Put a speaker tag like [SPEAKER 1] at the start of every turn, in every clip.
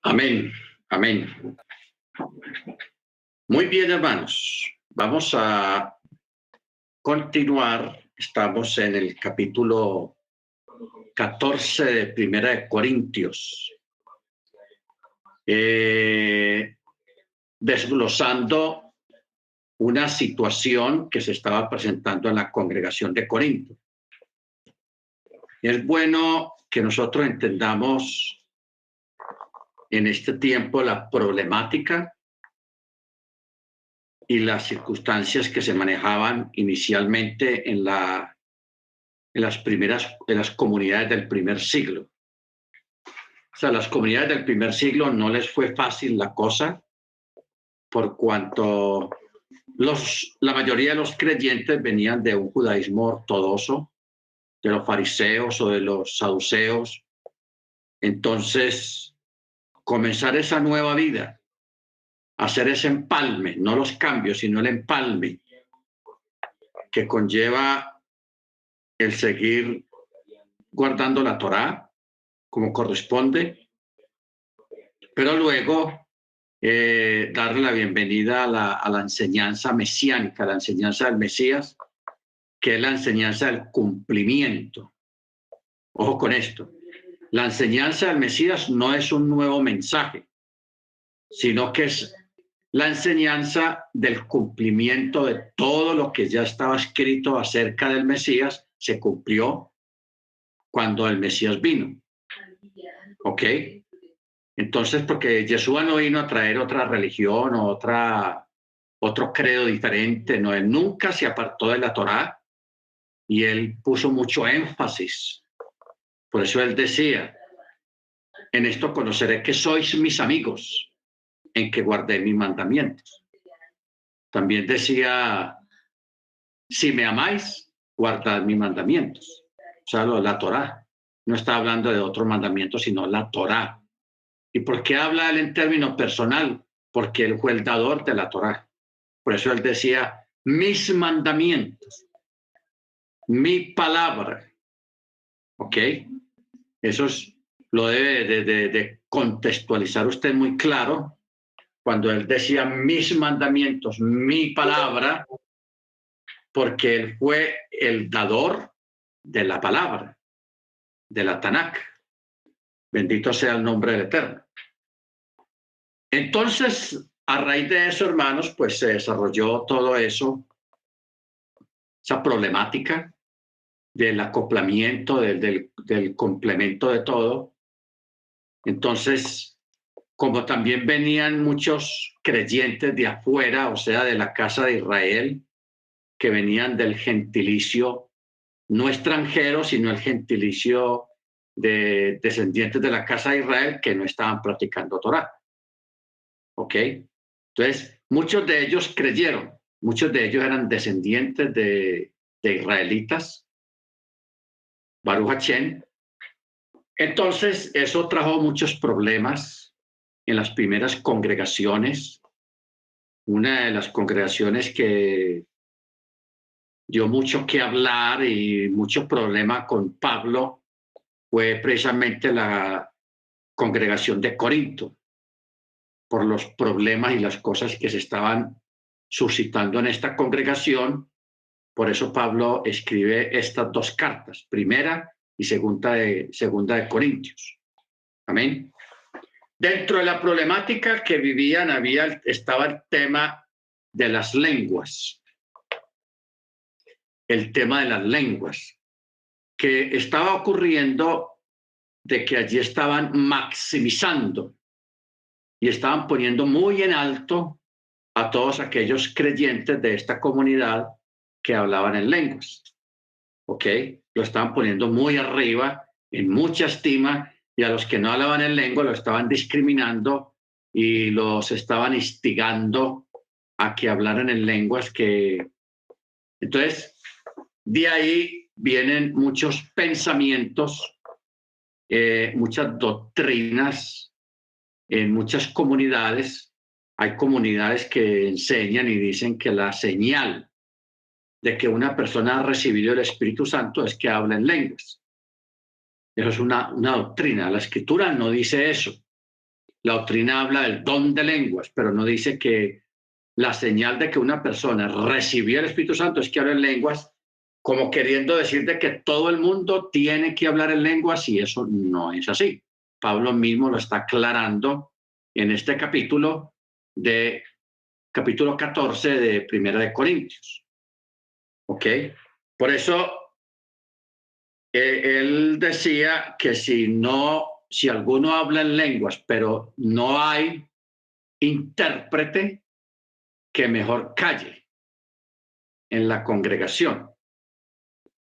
[SPEAKER 1] Amén, amén. Muy bien, hermanos. Vamos a continuar. Estamos en el capítulo 14 de Primera de Corintios, desglosando una situación que se estaba presentando en la congregación de Corinto. Es bueno que nosotros entendamos en este tiempo la problemática y las circunstancias que se manejaban inicialmente en las comunidades del primer siglo. O sea, las comunidades del primer siglo no les fue fácil la cosa, por cuanto la mayoría de los creyentes venían de un judaísmo ortodoxo, de los fariseos o de los saduceos. Entonces, comenzar esa nueva vida, hacer ese empalme, no los cambios, sino el empalme que conlleva el seguir guardando la Torá como corresponde, pero luego darle la bienvenida a la enseñanza mesiánica, a la enseñanza del Mesías, que es la enseñanza del cumplimiento. Ojo con esto, la enseñanza del Mesías no es un nuevo mensaje, sino que es la enseñanza del cumplimiento de todo lo que ya estaba escrito acerca del Mesías, se cumplió cuando el Mesías vino. ¿Ok? Entonces, porque Yeshua no vino a traer otra religión o otro credo diferente, no, él nunca se apartó de la Torá y él puso mucho énfasis. Por eso él decía, en esto conoceré que sois mis amigos, en que guardé mis mandamientos. También decía, si me amáis, guardad mis mandamientos. O sea, la Torá. No está hablando de otro mandamiento, sino la Torá. ¿Y por qué habla él en términos personal? Porque él fue el dador de la Torá. Por eso él decía, mis mandamientos, mi palabra. ¿Ok? Eso lo debe de contextualizar usted muy claro. Cuando él decía mis mandamientos, mi palabra, porque él fue el dador de la palabra, de la Tanakh. Bendito sea el nombre del Eterno. Entonces, a raíz de eso, hermanos, pues se desarrolló todo eso, esa problemática del acoplamiento, del complemento de todo. Entonces, como también venían muchos creyentes de afuera, o sea, de la casa de Israel, que venían del gentilicio, no extranjero, sino el gentilicio de descendientes de la casa de Israel que no estaban practicando Torá. ¿Ok? Entonces, muchos de ellos creyeron, muchos de ellos eran descendientes de israelitas, Baruch Hashem. Entonces, eso trajo muchos problemas en las primeras congregaciones. Una de las congregaciones que dio mucho que hablar y mucho problema con Pablo fue precisamente la congregación de Corinto, por los problemas y las cosas que se estaban suscitando en esta congregación. Por eso Pablo escribe estas dos cartas, primera y segunda de Corintios. Amén. Dentro de la problemática que vivían estaba el tema de las lenguas. El tema de las lenguas, que estaba ocurriendo de que allí estaban maximizando y estaban poniendo muy en alto a todos aquellos creyentes de esta comunidad que hablaban en lenguas. ¿Ok? Lo estaban poniendo muy arriba, en mucha estima, y a los que no hablaban en lengua lo estaban discriminando y los estaban instigando a que hablaran en lenguas que... Entonces, de ahí vienen muchos pensamientos, muchas doctrinas en muchas comunidades. Hay comunidades que enseñan y dicen que la señal de que una persona ha recibido el Espíritu Santo es que habla en lenguas. Eso es una doctrina. La Escritura no dice eso. La doctrina habla del don de lenguas, pero no dice que la señal de que una persona recibió el Espíritu Santo es que habla en lenguas, como queriendo decir de que todo el mundo tiene que hablar en lenguas, y eso no es así. Pablo mismo lo está aclarando en este capítulo 14 de Primera de Corintios. ¿Ok? Por eso él decía que si alguno habla en lenguas, pero no hay intérprete, que mejor calle en la congregación.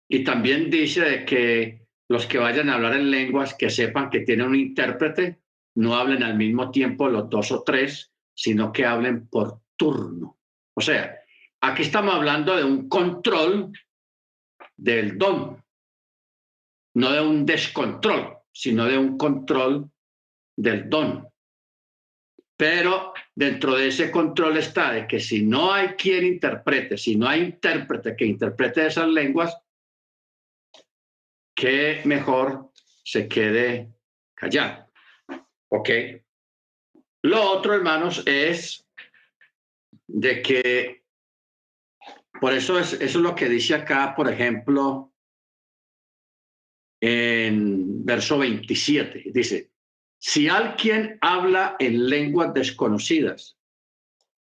[SPEAKER 1] Y también dice de que los que vayan a hablar en lenguas, que sepan que tienen un intérprete, no hablen al mismo tiempo los dos o tres, sino que hablen por turno. O sea, aquí estamos hablando de un control del don, no de un descontrol, sino de un control del don. Pero dentro de ese control está de que si no hay quien interprete, si no hay intérprete que interprete esas lenguas, que mejor se quede callado. ¿Ok? Lo otro, hermanos, es de que, por eso eso es lo que dice acá, por ejemplo, en verso 27, dice, si alguien habla en lenguas desconocidas,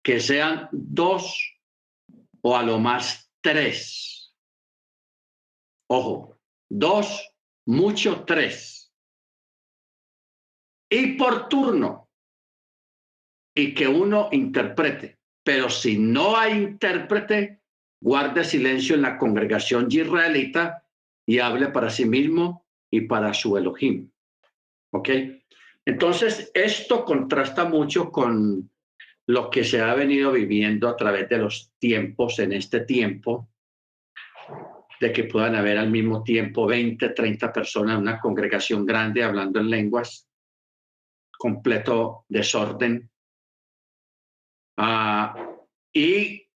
[SPEAKER 1] que sean dos o a lo más tres. Ojo, dos, mucho tres. Y por turno, y que uno interprete. Pero si no hay intérprete, guarde silencio en la congregación israelita y hable para sí mismo y para su Elohim. ¿Ok? Entonces, esto contrasta mucho con lo que se ha venido viviendo a través de los tiempos en este tiempo, de que puedan haber al mismo tiempo 20, 30 personas en una congregación grande hablando en lenguas, completo desorden, y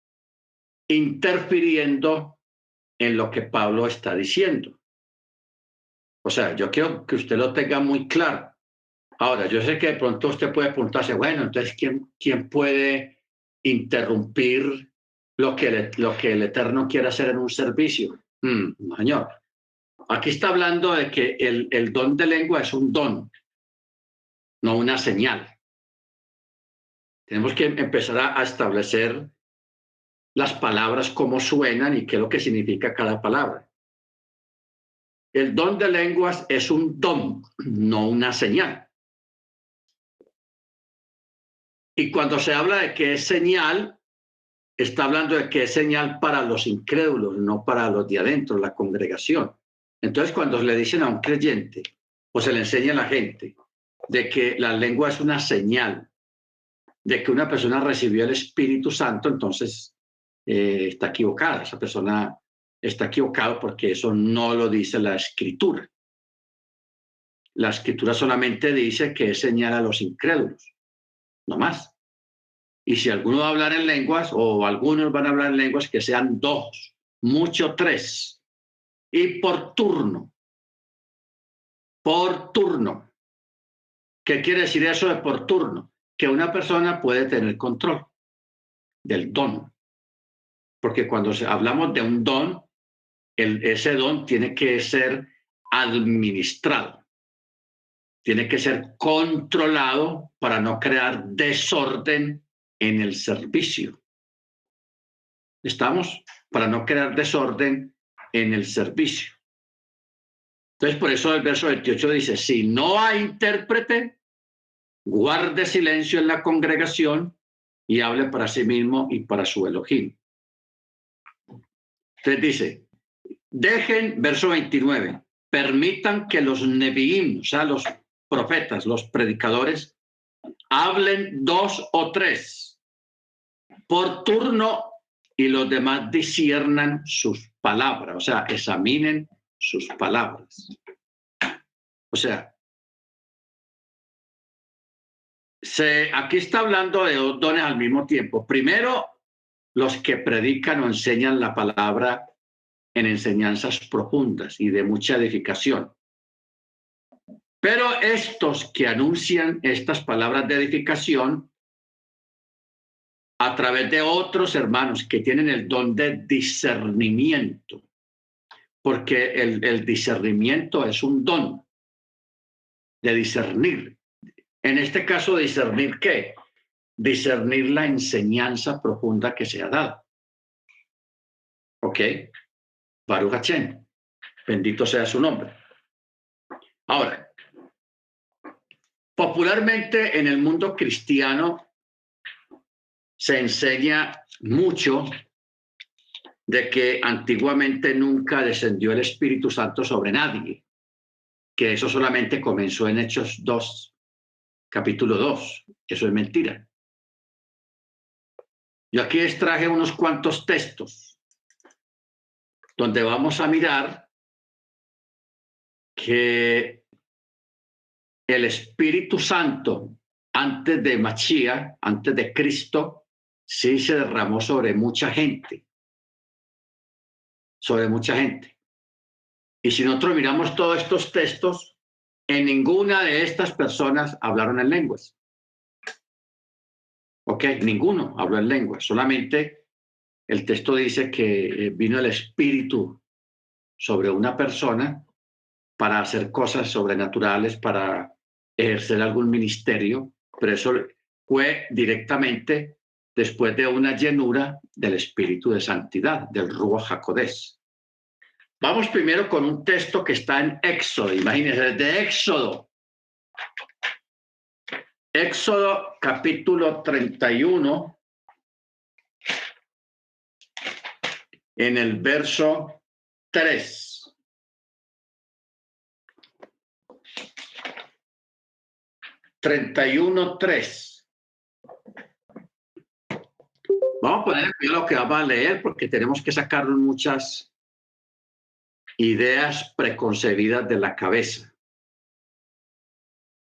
[SPEAKER 1] interfiriendo en lo que Pablo está diciendo. O sea, yo quiero que usted lo tenga muy claro. Ahora, yo sé que de pronto usted puede preguntarse, bueno, entonces, ¿quién puede interrumpir lo que el Eterno quiere hacer en un servicio? No, señor. Aquí está hablando de que el don de lengua es un don, no una señal. Tenemos que empezar a establecer las palabras, cómo suenan y qué es lo que significa cada palabra. El don de lenguas es un don, no una señal. Y cuando se habla de que es señal, está hablando de que es señal para los incrédulos, no para los de adentro, la congregación. Entonces, cuando le dicen a un creyente o se le enseña a la gente de que la lengua es una señal de que una persona recibió el Espíritu Santo, entonces está equivocada. Esa persona está equivocada porque eso no lo dice la Escritura. La Escritura solamente dice que es señal a los incrédulos, no más. Y si alguno va a hablar en lenguas, o algunos van a hablar en lenguas, que sean dos, mucho tres, y por turno. Por turno. ¿Qué quiere decir eso de por turno? Que una persona puede tener control del don. Porque cuando hablamos de un don, ese don tiene que ser administrado, tiene que ser controlado para no crear desorden en el servicio. ¿Estamos? Para no crear desorden en el servicio. Entonces, por eso el verso 28 dice, si no hay intérprete, guarde silencio en la congregación y hable para sí mismo y para su Elohim. Entonces dice, verso 29, permitan que los neviim, o sea, los profetas, los predicadores, hablen dos o tres por turno y los demás disciernan sus palabras, o sea, examinen sus palabras. O sea, aquí está hablando de dos dones al mismo tiempo. Primero, los que predican o enseñan la palabra en enseñanzas profundas y de mucha edificación. Pero estos que anuncian estas palabras de edificación a través de otros hermanos que tienen el don de discernimiento, porque el discernimiento es un don de discernir. En este caso, ¿discernir qué? Discernir la enseñanza profunda que se ha dado. ¿Ok? Baruch Hashem. Bendito sea su nombre. Ahora, popularmente en el mundo cristiano se enseña mucho de que antiguamente nunca descendió el Espíritu Santo sobre nadie, que eso solamente comenzó en Hechos 2, capítulo 2. Eso es mentira. Yo aquí extraje unos cuantos textos donde vamos a mirar que el Espíritu Santo antes de Mashiach, antes de Cristo, sí se derramó sobre mucha gente. Sobre mucha gente. Y si nosotros miramos todos estos textos, en ninguna de estas personas hablaron en lenguas. ¿Ok? Ninguno habló en lenguas. Solamente el texto dice que vino el Espíritu sobre una persona para hacer cosas sobrenaturales, para ejercer algún ministerio, pero eso fue directamente después de una llenura del Espíritu de Santidad, del Ruach HaKodesh. Vamos primero con un texto que está en Éxodo, imagínense, de Éxodo. Éxodo capítulo 31, en el verso 3. (31:3). Vamos a poner aquí lo que vamos a leer porque tenemos que sacarnos muchas ideas preconcebidas de la cabeza.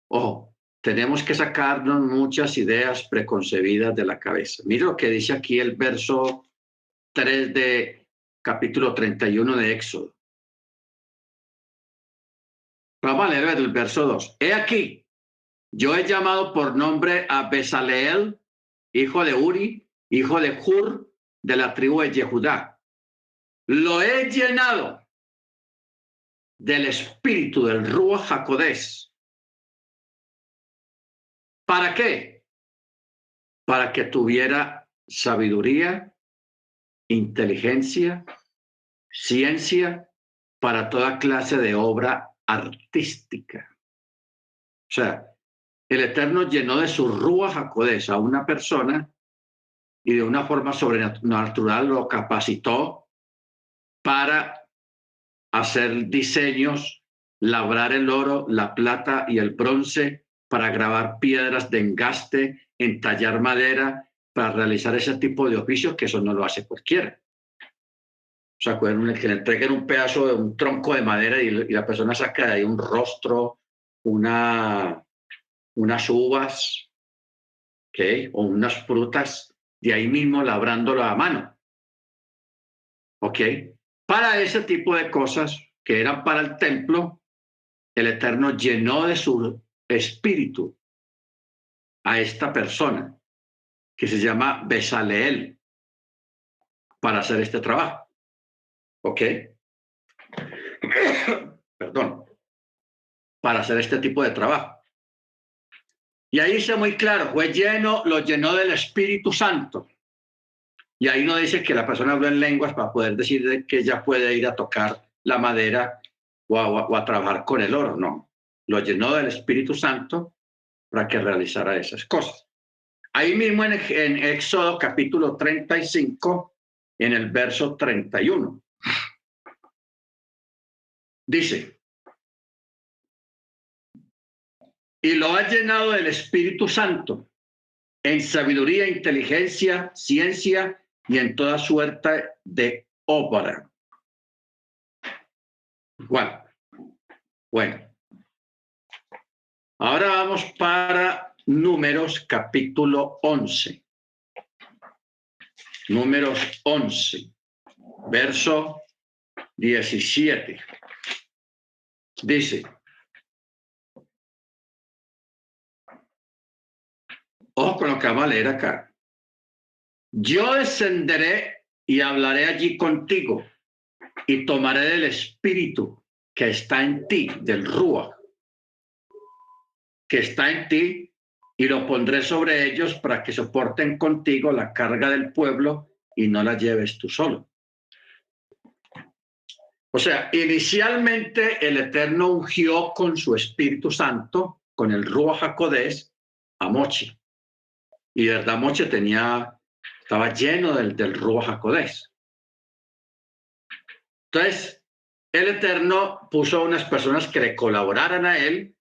[SPEAKER 1] Ojo, tenemos que sacarnos muchas ideas preconcebidas de la cabeza. Mira lo que dice aquí el verso 3 de capítulo 31 de Éxodo. Vamos a leer el verso 2. He aquí, yo he llamado por nombre a Bezaleel, hijo de Uri, hijo de Hur, de la tribu de Yehudá. Lo he llenado del espíritu del Ruach HaKodesh. ¿Para qué? Para que tuviera sabiduría, inteligencia, ciencia, para toda clase de obra artística. O sea, el Eterno llenó de su Ruach HaKodesh a una persona y de una forma sobrenatural lo capacitó para hacer diseños, labrar el oro, la plata y el bronce, para grabar piedras de engaste, entallar madera, para realizar ese tipo de oficios, que eso no lo hace cualquiera. O sea, que le entreguen un pedazo de un tronco de madera y la persona saca de ahí un rostro, unas uvas, ¿okay? O unas frutas, de ahí mismo labrándolo a mano. ¿Ok? Para ese tipo de cosas que eran para el templo, el Eterno llenó de su espíritu a esta persona que se llama Bezaleel para hacer este trabajo. ¿Ok? Perdón. Para hacer este tipo de trabajo. Y ahí dice muy claro, lo llenó del Espíritu Santo. Y ahí no dice que la persona habló en lenguas para poder decir que ella puede ir a tocar la madera o a trabajar con el oro. No, lo llenó del Espíritu Santo para que realizara esas cosas. Ahí mismo en Éxodo capítulo 35, en el verso 31, dice, y lo ha llenado del Espíritu Santo en sabiduría, inteligencia, ciencia y en toda suerte de obra. Bueno, ahora vamos para Números capítulo 11. Números 11, verso 17. Dice, que vamos a leer acá. Yo descenderé y hablaré allí contigo y tomaré del espíritu que está en ti, del Ruach, que está en ti, y lo pondré sobre ellos para que soporten contigo la carga del pueblo y no la lleves tú solo. O sea, inicialmente el Eterno ungió con su Espíritu Santo, con el Ruach HaKodesh, a Moche. Y de verdad Moche estaba lleno del Ruach HaKodesh. Entonces, el Eterno puso a unas personas que le colaboraran a él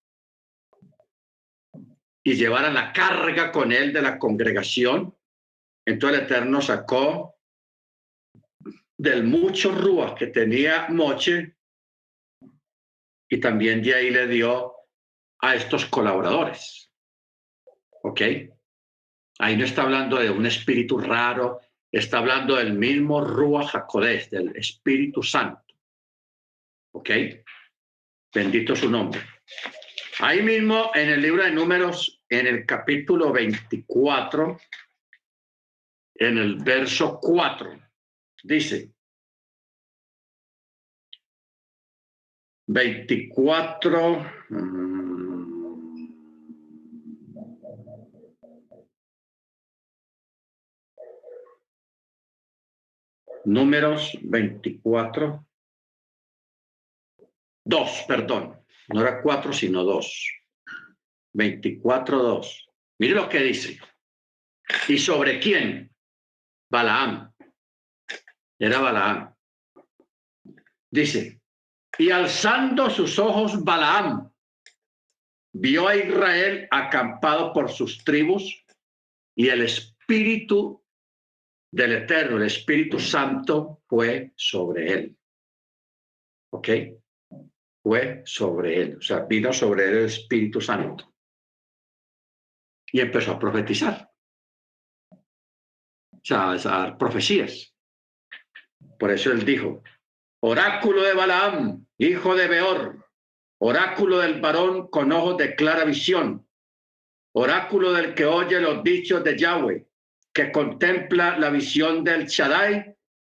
[SPEAKER 1] y llevaran la carga con él de la congregación. Entonces el Eterno sacó del mucho Ruach que tenía Moche, y también de ahí le dio a estos colaboradores. ¿Ok? Ahí no está hablando de un espíritu raro, está hablando del mismo Ruach HaKodesh, del Espíritu Santo. ¿Ok? Bendito su nombre. Ahí mismo en el libro de Números, en el capítulo 24, en el verso 4, dice, 24, Números 24, 2, perdón, no era 4, sino 2. 24, 2. Mire lo que dice. ¿Y sobre quién? Balaam. Era Balaam. Dice, y alzando sus ojos Balaam, vio a Israel acampado por sus tribus, y el espíritu del Eterno, el Espíritu Santo, fue sobre él. ¿Ok? Fue sobre él. O sea, vino sobre él el Espíritu Santo. Y empezó a profetizar. O sea, a dar profecías. Por eso él dijo, oráculo de Balaam, hijo de Beor, oráculo del varón con ojos de clara visión, oráculo del que oye los dichos de Yahweh, que contempla la visión del Shaddai,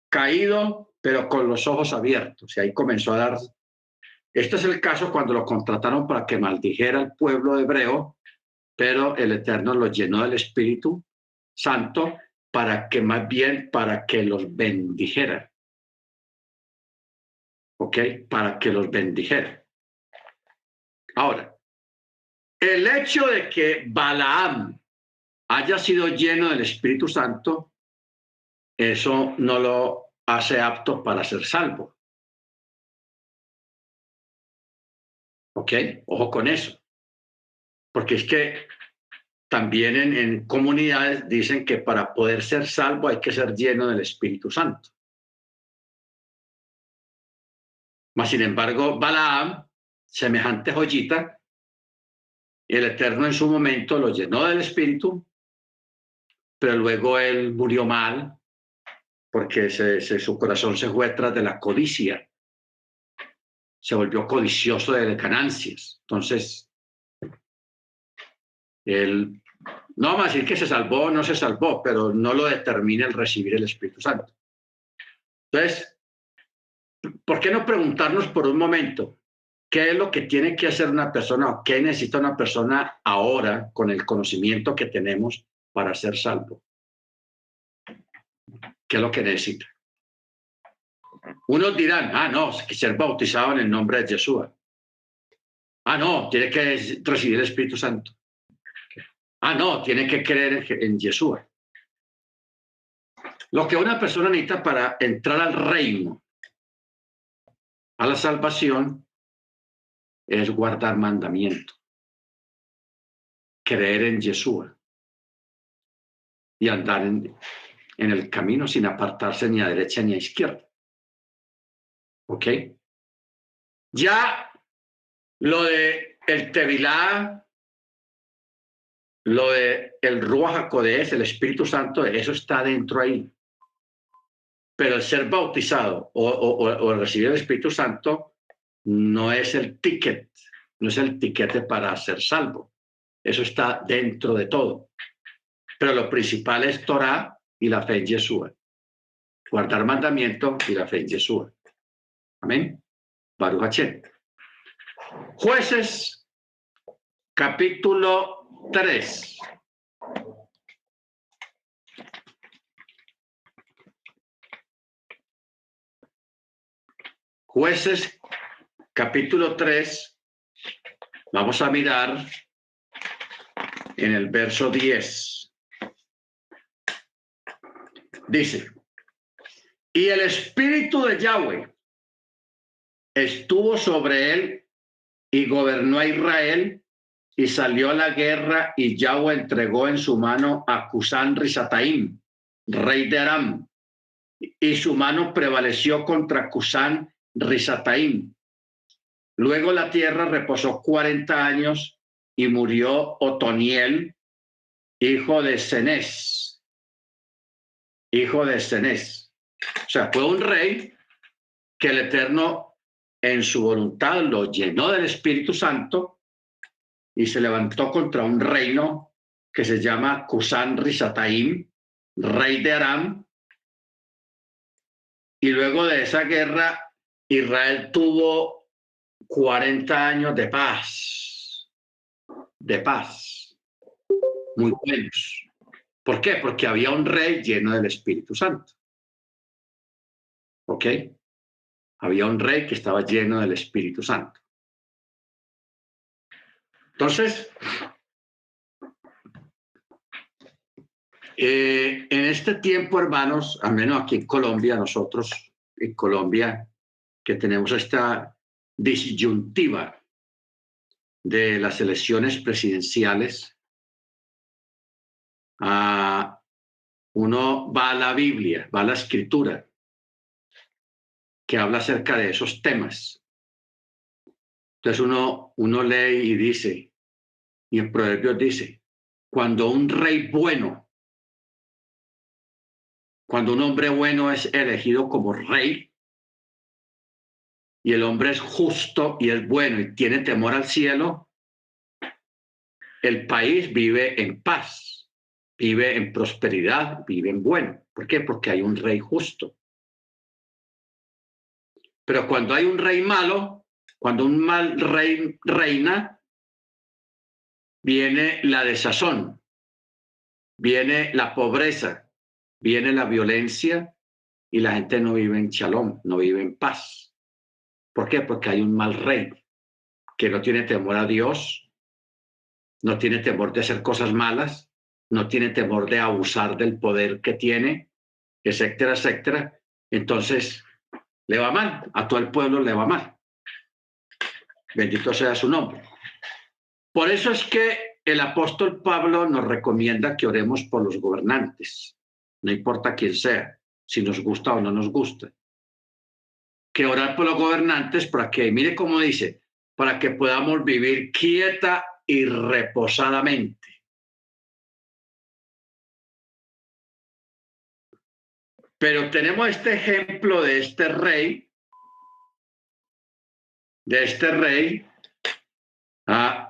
[SPEAKER 1] caído, pero con los ojos abiertos. Y ahí comenzó a dar. Este es el caso cuando lo contrataron para que maldijera al pueblo hebreo, pero el Eterno los llenó del Espíritu Santo para que los bendijera. ¿Ok? Para que los bendijera. Ahora, el hecho de que Balaam haya sido lleno del Espíritu Santo, eso no lo hace apto para ser salvo. ¿Ok? Ojo con eso. Porque es que también en comunidades dicen que para poder ser salvo hay que ser lleno del Espíritu Santo. Mas, sin embargo, Balaam, semejante joyita, el Eterno en su momento lo llenó del Espíritu, pero luego él murió mal porque su corazón se fue tras de la codicia. Se volvió codicioso de ganancias. Entonces, él, no vamos a decir que se salvó o no se salvó, pero no lo determina el recibir el Espíritu Santo. Entonces, ¿por qué no preguntarnos por un momento qué es lo que tiene que hacer una persona o qué necesita una persona ahora con el conocimiento que tenemos para ser salvo? ¿Qué es lo que necesita? Unos dirán, no, es que ser bautizado en el nombre de Yeshua. No, tiene que recibir el Espíritu Santo. No, tiene que creer en Yeshua. Lo que una persona necesita para entrar al reino, a la salvación, es guardar mandamiento, creer en Yeshua y andar en el camino sin apartarse ni a derecha ni a izquierda. ¿Ok? Ya lo de el Tevilá, lo de el Ruach HaKodesh, el Espíritu Santo, eso está dentro ahí. Pero el ser bautizado o recibir el Espíritu Santo no es el ticket, no es el tiquete para ser salvo. Eso está dentro de todo. Pero lo principal es Torah y la fe en Yeshua. Guardar mandamiento y la fe en Yeshua. Amén. Baruch Hashem. Jueces, capítulo 3. Jueces, capítulo 3. Vamos a mirar en el verso 10. Dice, y el espíritu de Yahweh estuvo sobre él y gobernó a Israel y salió a la guerra y Yahweh entregó en su mano a Cusán Risataim, rey de Aram, y su mano prevaleció contra Cusán Risataim. Luego la tierra reposó 40 años y murió Otoniel, hijo de Cenés. Hijo de Cenés. O sea, fue un rey que el Eterno en su voluntad lo llenó del Espíritu Santo y se levantó contra un reino que se llama Cusán Risataim, rey de Aram. Y luego de esa guerra, Israel tuvo 40 años de paz, muy buenos. ¿Por qué? Porque había un rey lleno del Espíritu Santo. ¿Ok? Había un rey que estaba lleno del Espíritu Santo. Entonces, en este tiempo, hermanos, al menos aquí en Colombia, nosotros en Colombia, que tenemos esta disyuntiva de las elecciones presidenciales, uno va a la Biblia, va a la Escritura, que habla acerca de esos temas. Entonces uno lee y dice, y en Proverbios dice, cuando un rey bueno, cuando un hombre bueno es elegido como rey, y el hombre es justo y es bueno y tiene temor al cielo, el país vive en paz, vive en prosperidad, vive en bueno. ¿Por qué? Porque hay un rey justo. Pero cuando hay un rey malo, cuando un mal rey reina, viene la desazón, viene la pobreza, viene la violencia y la gente no vive en shalom, no vive en paz. ¿Por qué? Porque hay un mal rey que no tiene temor a Dios, no tiene temor de hacer cosas malas, no tiene temor de abusar del poder que tiene, etcétera, etcétera. Entonces, le va mal, a todo el pueblo le va mal. Bendito sea su nombre. Por eso es que el apóstol Pablo nos recomienda que oremos por los gobernantes, no importa quién sea, si nos gusta o no nos gusta. Que orar por los gobernantes para que, mire cómo dice, para que podamos vivir quieta y reposadamente. Pero tenemos este ejemplo de este rey,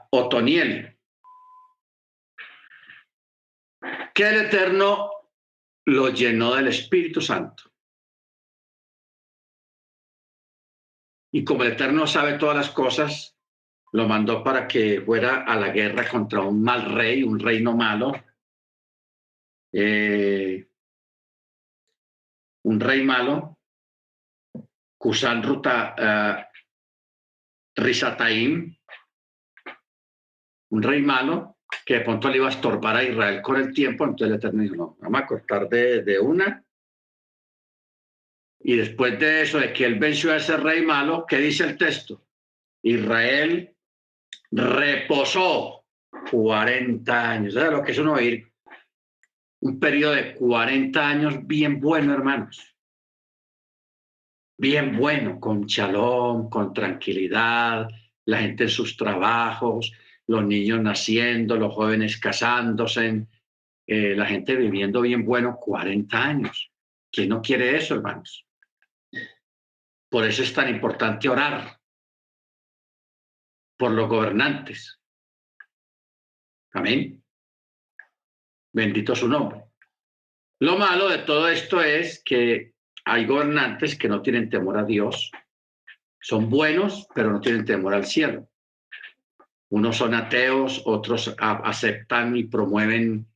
[SPEAKER 1] Otoniel, que el Eterno lo llenó del Espíritu Santo. Y como el Eterno sabe todas las cosas, lo mandó para que fuera a la guerra contra un mal rey, un reino malo, un rey malo, Cusán Risataim, un rey malo, que de pronto le iba a estorbar a Israel con el tiempo. Entonces el Eterno dijo, no, vamos a cortar de una. Y después de eso, de que él venció a ese rey malo, ¿qué dice el texto? Israel reposó 40 años. ¿Sabes lo que es uno oír? Un periodo de 40 años bien bueno, hermanos. Bien bueno, con shalom, con tranquilidad, la gente en sus trabajos, los niños naciendo, los jóvenes casándose, la gente viviendo bien bueno 40 años. ¿Quién no quiere eso, hermanos? Por eso es tan importante orar por los gobernantes. Amén. Bendito su nombre. Lo malo de todo esto es que hay gobernantes que no tienen temor a Dios, son buenos, pero no tienen temor al cielo. Unos son ateos, otros aceptan y promueven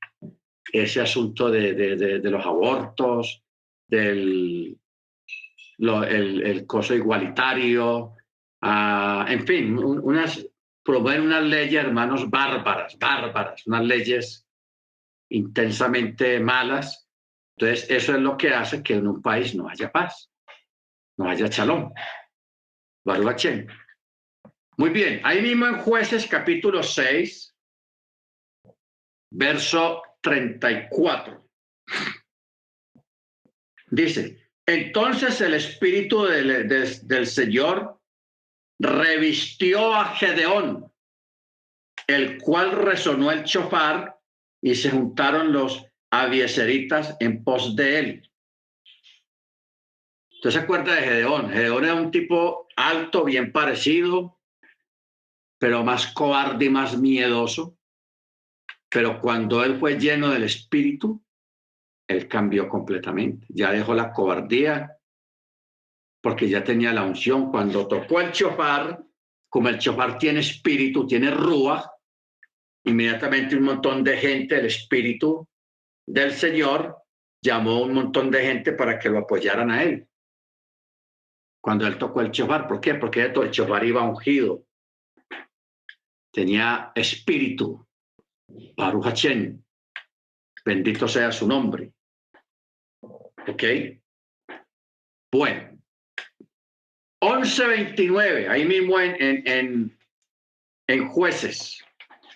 [SPEAKER 1] ese asunto de los abortos, el coso igualitario, en fin, promueven unas leyes, hermanos, bárbaras, unas leyes intensamente malas. Entonces, eso es lo que hace que en un país no haya paz, no haya shalom. Baruch Hashem. Muy bien, ahí mismo en Jueces capítulo 6, verso 34. Dice, entonces el espíritu del Señor revistió a Gedeón, el cual resonó el chofar y se juntaron los abieseritas en pos de él. ¿Usted se acuerda de Gedeón? Gedeón era un tipo alto, bien parecido, pero más cobarde y más miedoso. Pero cuando él fue lleno del espíritu, él cambió completamente. Ya dejó la cobardía porque ya tenía la unción. Cuando tocó el chofar, como el chofar tiene espíritu, tiene rúa, inmediatamente un montón de gente, el espíritu del Señor, llamó a un montón de gente para que lo apoyaran a él. Cuando él tocó el chofar, ¿por qué? Porque el chofar iba ungido. Tenía espíritu. Baruch Hashem. Bendito sea su nombre. ¿Ok? Bueno. 11:29, ahí mismo en Jueces.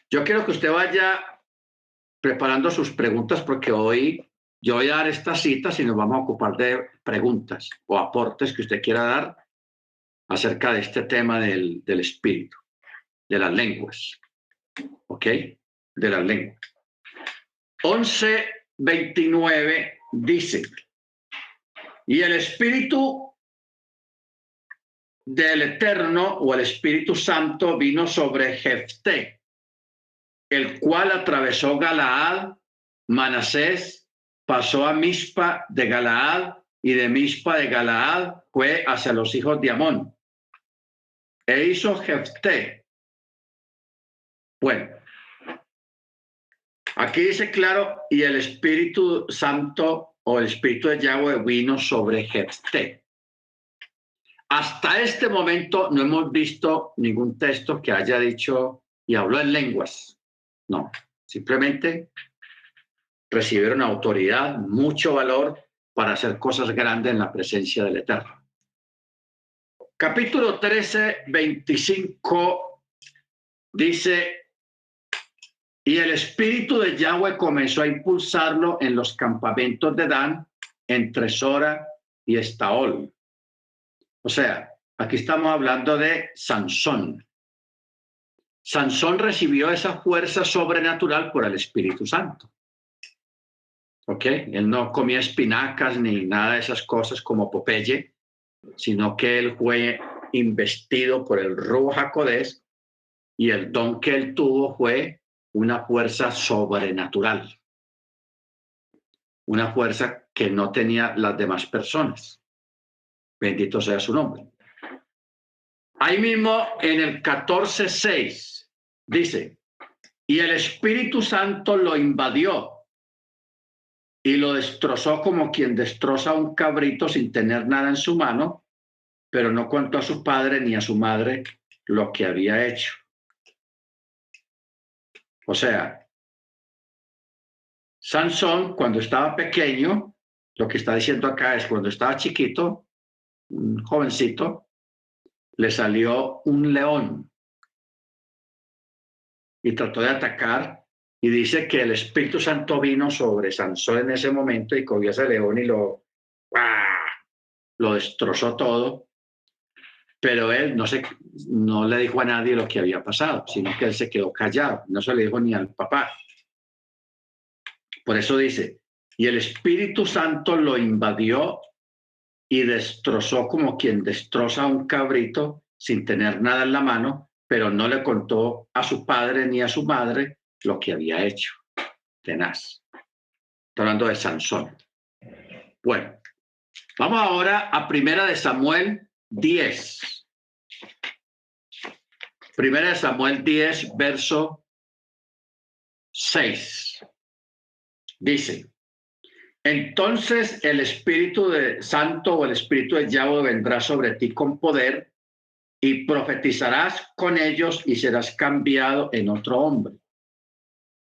[SPEAKER 1] Yo quiero que usted vaya preparando sus preguntas porque hoy yo voy a dar estas citas y nos vamos a ocupar de preguntas o aportes que usted quiera dar acerca de este tema del espíritu, de las lenguas. ¿Ok? De las lenguas. 11:29 dice, y el espíritu del Eterno o el Espíritu Santo vino sobre Jefté, el cual atravesó Galaad, Manasés, pasó a Mizpa de Galaad y de Mizpa de Galaad fue hacia los hijos de Amón. E hizo Jefté. Bueno, aquí dice claro, y el Espíritu Santo o el Espíritu de Yahweh vino sobre Jefté. Hasta este momento no hemos visto ningún texto que haya dicho y habló en lenguas. No, simplemente recibieron autoridad, mucho valor para hacer cosas grandes en la presencia del Eterno. Capítulo 13, 25 dice, y el espíritu de Yahweh comenzó a impulsarlo en los campamentos de Dan, entre Sora y Estaol. O sea, aquí estamos hablando de Sansón. Sansón recibió esa fuerza sobrenatural por el Espíritu Santo. ¿Ok? Él no comía espinacas ni nada de esas cosas como Popeye, sino que él fue investido por el Ruach HaKodesh y el don que él tuvo fue una fuerza sobrenatural. Una fuerza que no tenía las demás personas. Bendito sea su nombre. Ahí mismo en el 14:6 dice, y el Espíritu Santo lo invadió y lo destrozó como quien destroza un cabrito sin tener nada en su mano, pero no contó a su padre ni a su madre lo que había hecho. O sea, Sansón cuando estaba pequeño, lo que está diciendo acá es cuando estaba chiquito, un jovencito, le salió un león y trató de atacar y dice que el Espíritu Santo vino sobre Sansón en ese momento y cogió a ese león y lo destrozó todo, pero él no le dijo a nadie lo que había pasado, sino que él se quedó callado, no se le dijo ni al papá. Por eso dice, y el Espíritu Santo lo invadió y destrozó como quien destroza un cabrito sin tener nada en la mano, pero no le contó a su padre ni a su madre lo que había hecho. Tenaz. Estoy hablando de Sansón. Bueno, vamos ahora a 1 Samuel 10. 1 Samuel 10, verso 6. Dice: entonces el Espíritu de Santo o el Espíritu de Yahweh vendrá sobre ti con poder y profetizarás con ellos y serás cambiado en otro hombre.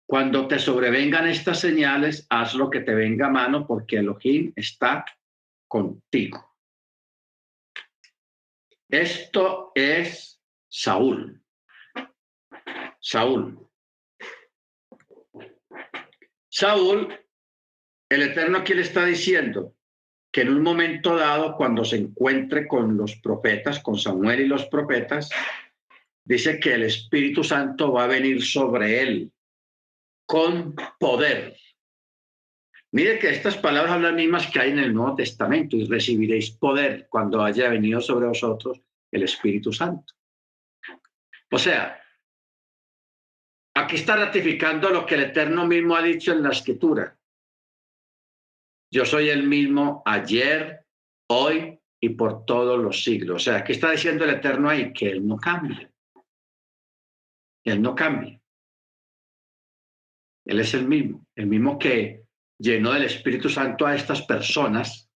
[SPEAKER 1] Cuando te sobrevengan estas señales, haz lo que te venga a mano, porque Elohim está contigo. Esto es Saúl. Saúl, el Eterno aquí le está diciendo que en un momento dado, cuando se encuentre con los profetas, con Samuel y los profetas, dice que el Espíritu Santo va a venir sobre él con poder. Mire que estas palabras son las mismas que hay en el Nuevo Testamento: y recibiréis poder cuando haya venido sobre vosotros el Espíritu Santo. O sea, aquí está ratificando lo que el Eterno mismo ha dicho en la Escritura. Yo soy el mismo ayer, hoy y por todos los siglos. O sea, ¿qué está diciendo el Eterno ahí? Que Él no cambia. Él no cambia. Él es el mismo que llenó del Espíritu Santo a estas personas.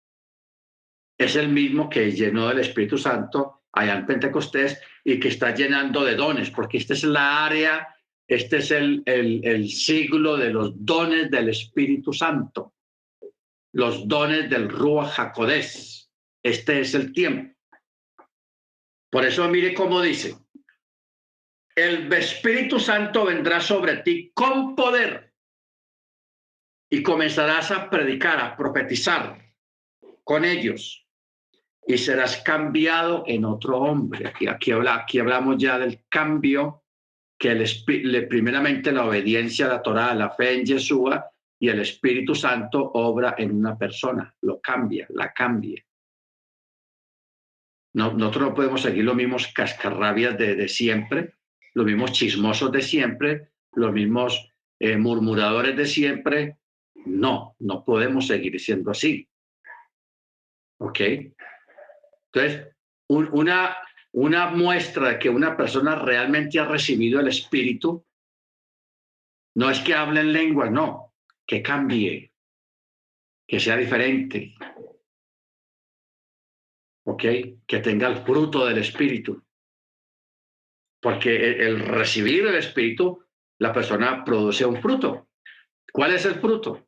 [SPEAKER 1] Es el mismo que llenó del Espíritu Santo allá en Pentecostés y que está llenando de dones, porque esta es la área, este es el siglo de los dones del Espíritu Santo, los dones del Ruach HaKodesh. Este es el tiempo. Por eso mire cómo dice: el Espíritu Santo vendrá sobre ti con poder y comenzarás a predicar, a profetizar con ellos y serás cambiado en otro hombre. Aquí hablamos ya del cambio que primeramente la obediencia a la Torá, la fe en Yeshua y el Espíritu Santo obra en una persona, lo cambia, la cambia. No, nosotros no podemos seguir los mismos cascarrabias de siempre, los mismos chismosos de siempre, los mismos murmuradores de siempre. No podemos seguir siendo así. ¿Ok? Entonces, una muestra de que una persona realmente ha recibido el Espíritu no es que hable en lenguas, no, que cambie, que sea diferente. ¿Ok? Que tenga el fruto del Espíritu. Porque el recibir el Espíritu, la persona produce un fruto. ¿Cuál es el fruto?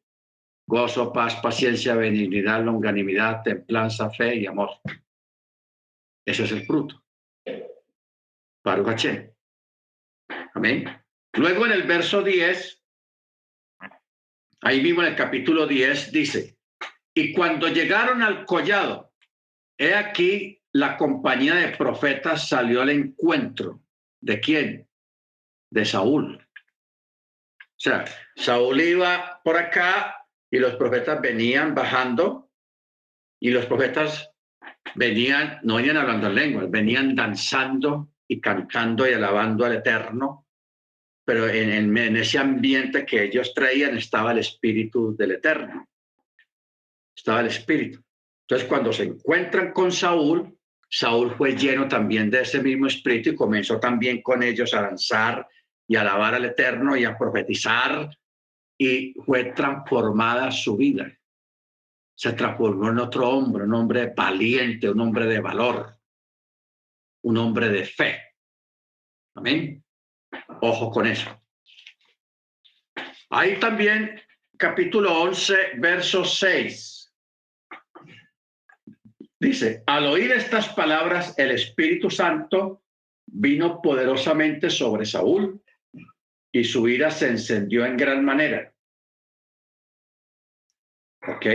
[SPEAKER 1] Gozo, paz, paciencia, benignidad, longanimidad, templanza, fe y amor. Ese es el fruto. Baruch Hashem. Amén. Luego en el verso 10, ahí mismo en el capítulo 10, dice: y cuando llegaron al collado, he aquí la compañía de profetas salió al encuentro. ¿De quién? De Saúl. O sea, Saúl iba por acá y los profetas venían bajando, y los profetas no venían hablando en lenguas, venían danzando y cantando y alabando al Eterno, pero en ese ambiente que ellos traían estaba el Espíritu del Eterno, estaba el Espíritu. Entonces, cuando se encuentran con Saúl, Saúl fue lleno también de ese mismo Espíritu y comenzó también con ellos a danzar y a alabar al Eterno y a profetizar, y fue transformada su vida. Se transformó en otro hombre, un hombre valiente, un hombre de valor, un hombre de fe. Amén. Ojo con eso. Ahí también, capítulo 11, verso 6. Dice: al oír estas palabras, el Espíritu Santo vino poderosamente sobre Saúl y su ira se encendió en gran manera. ¿Ok?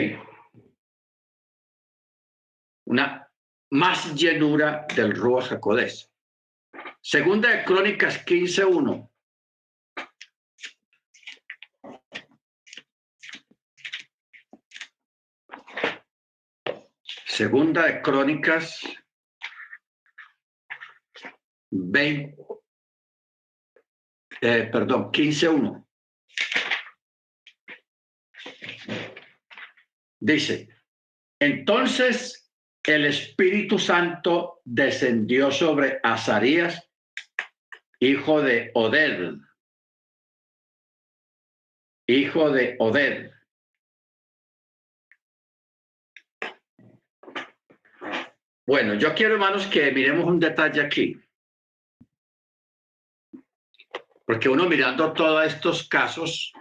[SPEAKER 1] Una más llenura del Ruach HaKodesh. Segunda de Crónicas 15:1. Segunda de Crónicas 15:1. Dice, entonces el Espíritu Santo descendió sobre Azarías, hijo de Oded. Hijo de Oded. Bueno, yo quiero, hermanos, que miremos un detalle aquí. Porque uno mirando todos estos casos,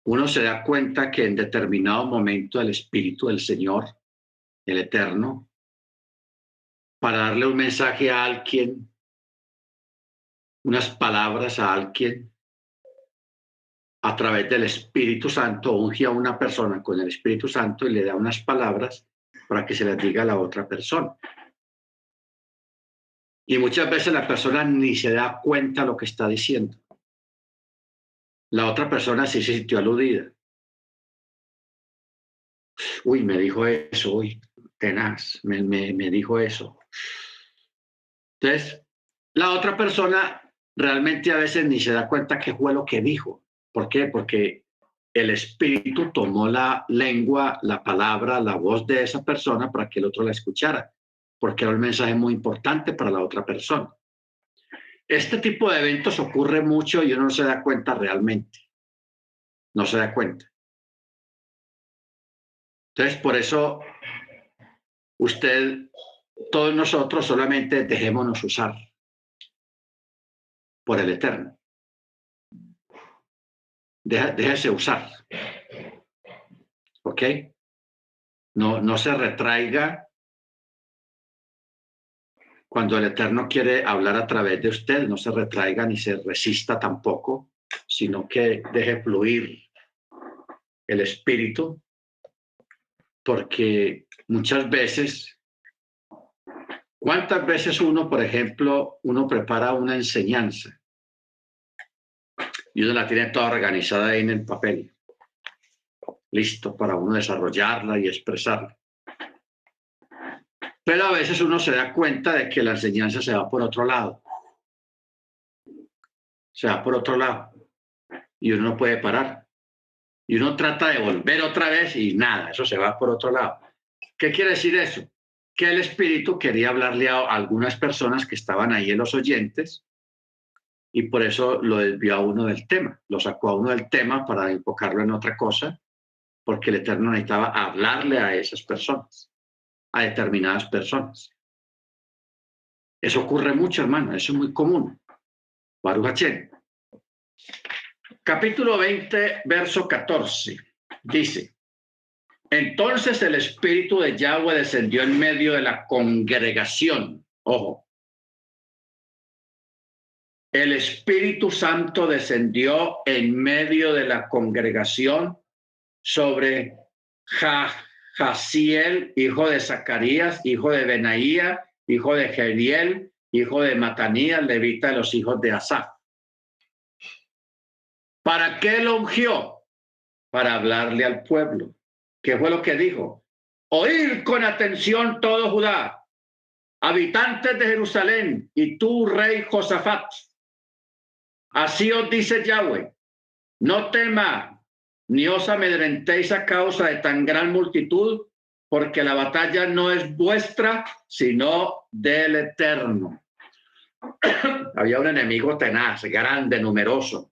[SPEAKER 1] uno se da cuenta que en determinado momento el Espíritu del Señor, el Eterno, para darle un mensaje a alguien, unas palabras a alguien, a través del Espíritu Santo, unge a una persona con el Espíritu Santo y le da unas palabras para que se las diga a la otra persona. Y muchas veces la persona ni se da cuenta lo que está diciendo. La otra persona sí se sintió aludida. Uy, me dijo eso, uy, tenaz, me dijo eso. Entonces, la otra persona realmente a veces ni se da cuenta qué fue lo que dijo. ¿Por qué? Porque el espíritu tomó la lengua, la palabra, la voz de esa persona para que el otro la escuchara, porque era un mensaje muy importante para la otra persona. Este tipo de eventos ocurre mucho y uno no se da cuenta realmente. No se da cuenta. Entonces, por eso usted, todos nosotros solamente dejémonos usar por el Eterno. Déjese usar. ¿Ok? No se retraiga cuando el Eterno quiere hablar a través de usted, no se retraiga ni se resista tampoco, sino que deje fluir el Espíritu, porque muchas veces, ¿cuántas veces uno, por ejemplo, uno prepara una enseñanza y uno la tiene toda organizada ahí en el papel, listo para uno desarrollarla y expresarla? Pero a veces uno se da cuenta de que la enseñanza se va por otro lado. Se va por otro lado. Y uno no puede parar. Y uno trata de volver otra vez y nada, eso se va por otro lado. ¿Qué quiere decir eso? Que el Espíritu quería hablarle a algunas personas que estaban ahí en los oyentes y por eso lo desvió a uno del tema. Lo sacó a uno del tema para enfocarlo en otra cosa, porque el Eterno necesitaba hablarle a esas personas, a determinadas personas. Eso ocurre mucho, hermano, eso es muy común. Baruch Hashem. Capítulo 20, verso 14, dice, entonces el Espíritu de Yahweh descendió en medio de la congregación. Ojo, el Espíritu Santo descendió en medio de la congregación sobre Jaziel, hijo de Zacarías, hijo de Benaía, hijo de Jeriel, hijo de Matanías, levita de los hijos de Asaf. ¿Para qué lo ungió? Para hablarle al pueblo. ¿Qué fue lo que dijo? Oír con atención todo Judá, habitantes de Jerusalén, y tú, rey Josafat. Así os dice Yahweh, no tema, ni os amedrentéis a causa de tan gran multitud, porque la batalla no es vuestra, sino del Eterno. Había un enemigo tenaz, grande, numeroso.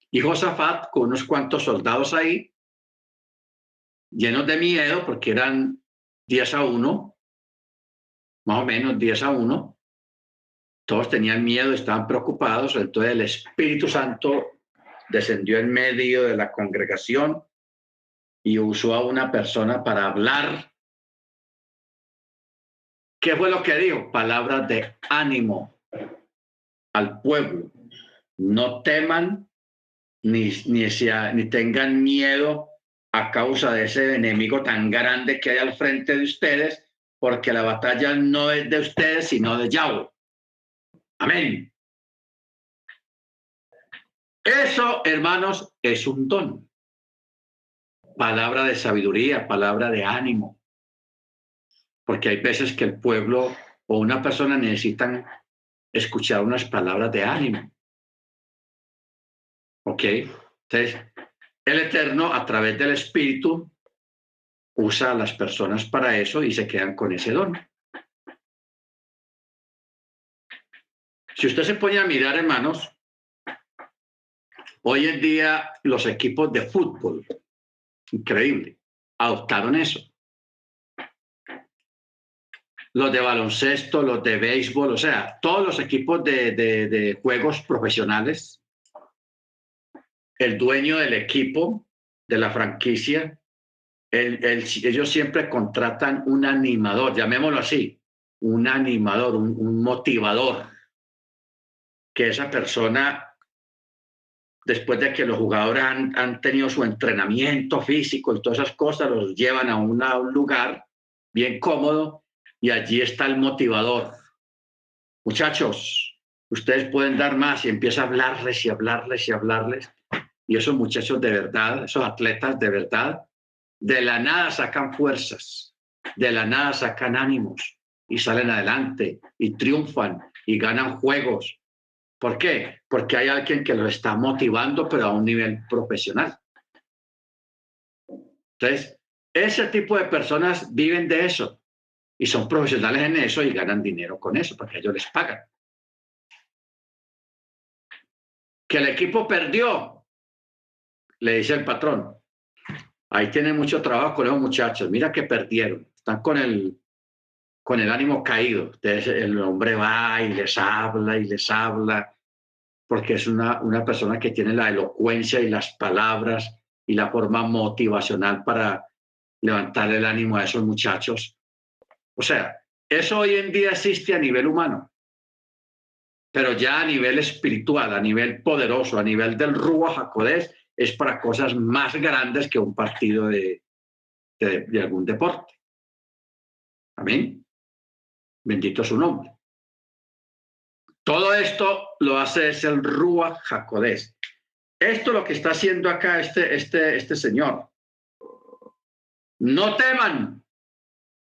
[SPEAKER 1] Y Josafat, con unos cuantos soldados ahí, llenos de miedo, porque eran 10-1, más o menos 10-1, todos tenían miedo, estaban preocupados, entonces el Espíritu Santo descendió en medio de la congregación y usó a una persona para hablar. ¿Qué fue lo que dijo? Palabras de ánimo al pueblo. No teman ni tengan miedo a causa de ese enemigo tan grande que hay al frente de ustedes, porque la batalla no es de ustedes, sino de Yahweh. Amén. Eso, hermanos, es un don. Palabra de sabiduría, palabra de ánimo. Porque hay veces que el pueblo o una persona necesitan escuchar unas palabras de ánimo. ¿Ok? Entonces, el Eterno, a través del Espíritu, usa a las personas para eso y se quedan con ese don. Si usted se pone a mirar, hermanos, hoy en día los equipos de fútbol, increíble, adoptaron eso. Los de baloncesto, los de béisbol, o sea, todos los equipos de juegos profesionales, el dueño del equipo, de la franquicia, ellos siempre contratan un animador, llamémoslo así, un animador, un motivador, que esa persona, después de que los jugadores han tenido su entrenamiento físico y todas esas cosas, los llevan a un lugar bien cómodo y allí está el motivador. Muchachos, ustedes pueden dar más, y empieza a hablarles y hablarles y hablarles. Y esos muchachos de verdad, esos atletas de verdad, de la nada sacan fuerzas, de la nada sacan ánimos y salen adelante y triunfan y ganan juegos. ¿Por qué? Porque hay alguien que los está motivando, pero a un nivel profesional. Entonces, ese tipo de personas viven de eso y son profesionales en eso y ganan dinero con eso, porque ellos les pagan. Que el equipo perdió, le dice el patrón. Ahí tienen mucho trabajo con los muchachos. Mira que perdieron. Están con el ánimo caído. Entonces, el hombre va y les habla, porque es una persona que tiene la elocuencia y las palabras y la forma motivacional para levantar el ánimo a esos muchachos. O sea, eso hoy en día existe a nivel humano, pero ya a nivel espiritual, a nivel poderoso, a nivel del Ruach HaKodesh, es para cosas más grandes que un partido de algún deporte. Amén. Bendito su nombre. Todo esto lo hace es el Ruach HaKodesh. Esto lo que está haciendo acá este señor. No teman,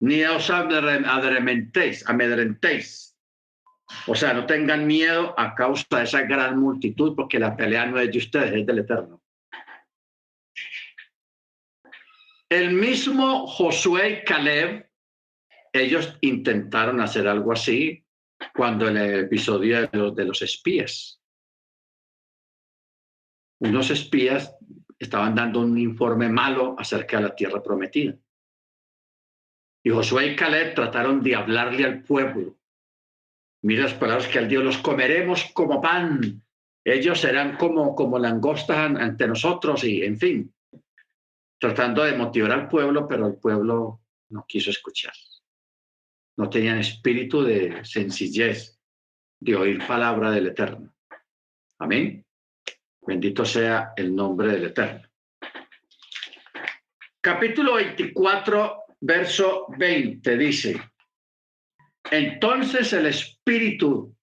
[SPEAKER 1] ni os amedrentéis. O sea, no tengan miedo a causa de esa gran multitud, porque la pelea no es de ustedes, es del Eterno. El mismo Josué y Caleb, ellos intentaron hacer algo así cuando en el episodio de los espías. Unos espías estaban dando un informe malo acerca de la tierra prometida. Y Josué y Caleb trataron de hablarle al pueblo. Mira las palabras que él dio: los comeremos como pan. Ellos serán como langostas ante nosotros, y en fin, tratando de motivar al pueblo, pero el pueblo no quiso escuchar. No tenían espíritu de sencillez, de oír palabra del Eterno. Amén. Bendito sea el nombre del Eterno. Capítulo 24, verso 20 dice: entonces el espíritu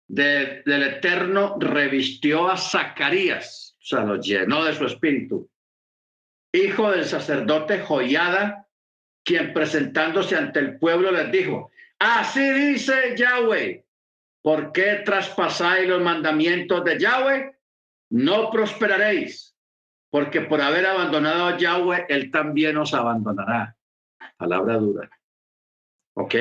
[SPEAKER 1] del Eterno revistió a Zacarías, o sea, lo llenó de su espíritu, hijo del sacerdote Joiada, quien presentándose ante el pueblo les dijo: así dice Yahweh, ¿por qué traspasáis los mandamientos de Yahweh? No prosperaréis, porque por haber abandonado a Yahweh, él también os abandonará. Palabra dura. ¿Ok?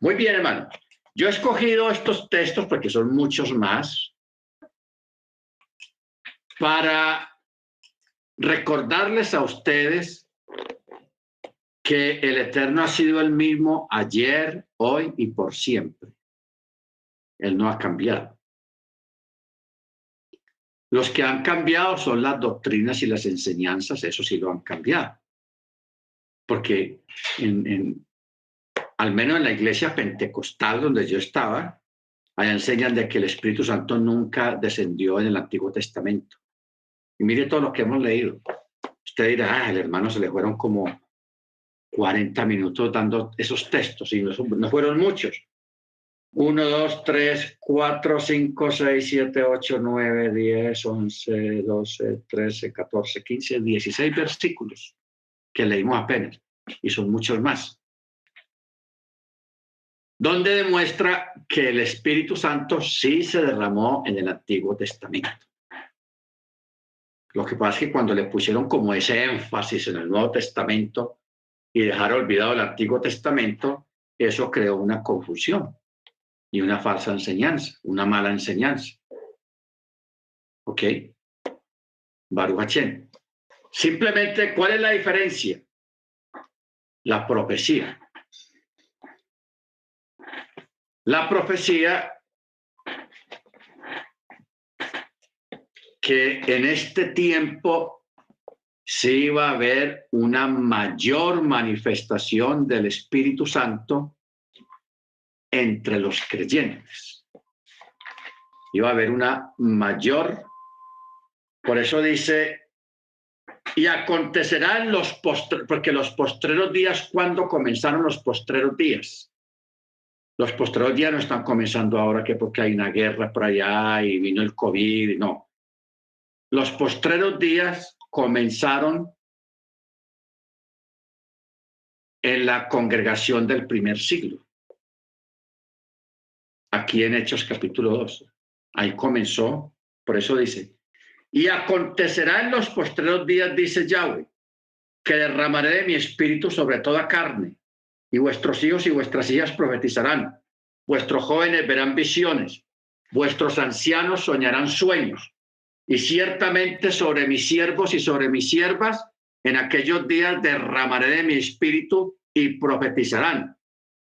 [SPEAKER 1] Muy bien, hermano. Yo he escogido estos textos, porque son muchos más, para recordarles a ustedes que el Eterno ha sido el mismo ayer, hoy y por siempre. Él no ha cambiado. Los que han cambiado son las doctrinas y las enseñanzas, eso sí lo han cambiado. Porque al menos en la iglesia pentecostal donde yo estaba, allá enseñan de que el Espíritu Santo nunca descendió en el Antiguo Testamento. Y mire todo lo que hemos leído. Usted dirá: el hermano se le fueron como 40 minutos dando esos textos, y no fueron muchos. 1, 2, 3, 4, 5, 6, 7, 8, 9, 10, 11, 12, 13, 14, 15, 16 versículos que leímos apenas, y son muchos más, donde demuestra que el Espíritu Santo sí se derramó en el Antiguo Testamento. Lo que pasa es que cuando le pusieron como ese énfasis en el Nuevo Testamento, y dejar olvidado el Antiguo Testamento, eso creó una confusión y una falsa enseñanza, una mala enseñanza. ¿Ok? Baruch Hashem. Simplemente, ¿cuál es la diferencia? La profecía. La profecía que en este tiempo sí va a haber una mayor manifestación del Espíritu Santo entre los creyentes. Iba a haber una mayor, por eso dice, y acontecerá en los postreros, porque los postreros días, ¿cuándo comenzaron los postreros días? Los postreros días no están comenzando ahora que porque hay una guerra por allá y vino el COVID, no. Los postreros días comenzaron en la congregación del primer siglo. Aquí en Hechos capítulo 2. Ahí comenzó, por eso dice, y acontecerá en los postreros días, dice Yahweh, que derramaré de mi espíritu sobre toda carne, y vuestros hijos y vuestras hijas profetizarán, vuestros jóvenes verán visiones, vuestros ancianos soñarán sueños, y ciertamente sobre mis siervos y sobre mis siervas en aquellos días derramaré de mi espíritu y profetizarán,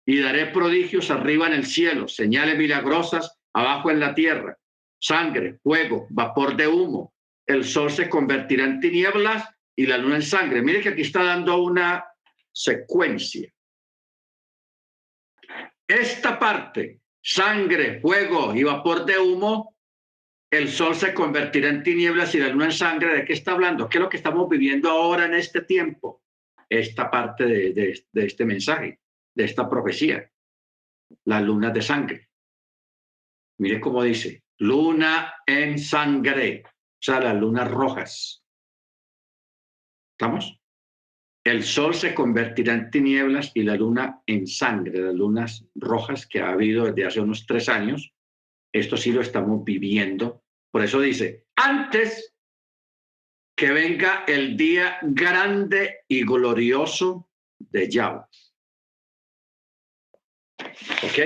[SPEAKER 1] y daré prodigios arriba en el cielo, señales milagrosas abajo en la tierra, sangre, fuego, vapor de humo, el sol se convertirá en tinieblas y la luna en sangre. Mire que aquí está dando una secuencia. Esta parte, sangre, fuego y vapor de humo, el sol se convertirá en tinieblas y la luna en sangre. ¿De qué está hablando? ¿Qué es lo que estamos viviendo ahora en este tiempo? Esta parte de este mensaje, de esta profecía, las lunas de sangre. Mire cómo dice, luna en sangre, o sea, las lunas rojas. ¿Estamos? El sol se convertirá en tinieblas y la luna en sangre, las lunas rojas que ha habido desde hace unos 3 años. Esto sí lo estamos viviendo. Por eso dice, antes que venga el día grande y glorioso de Yahweh. ¿Ok?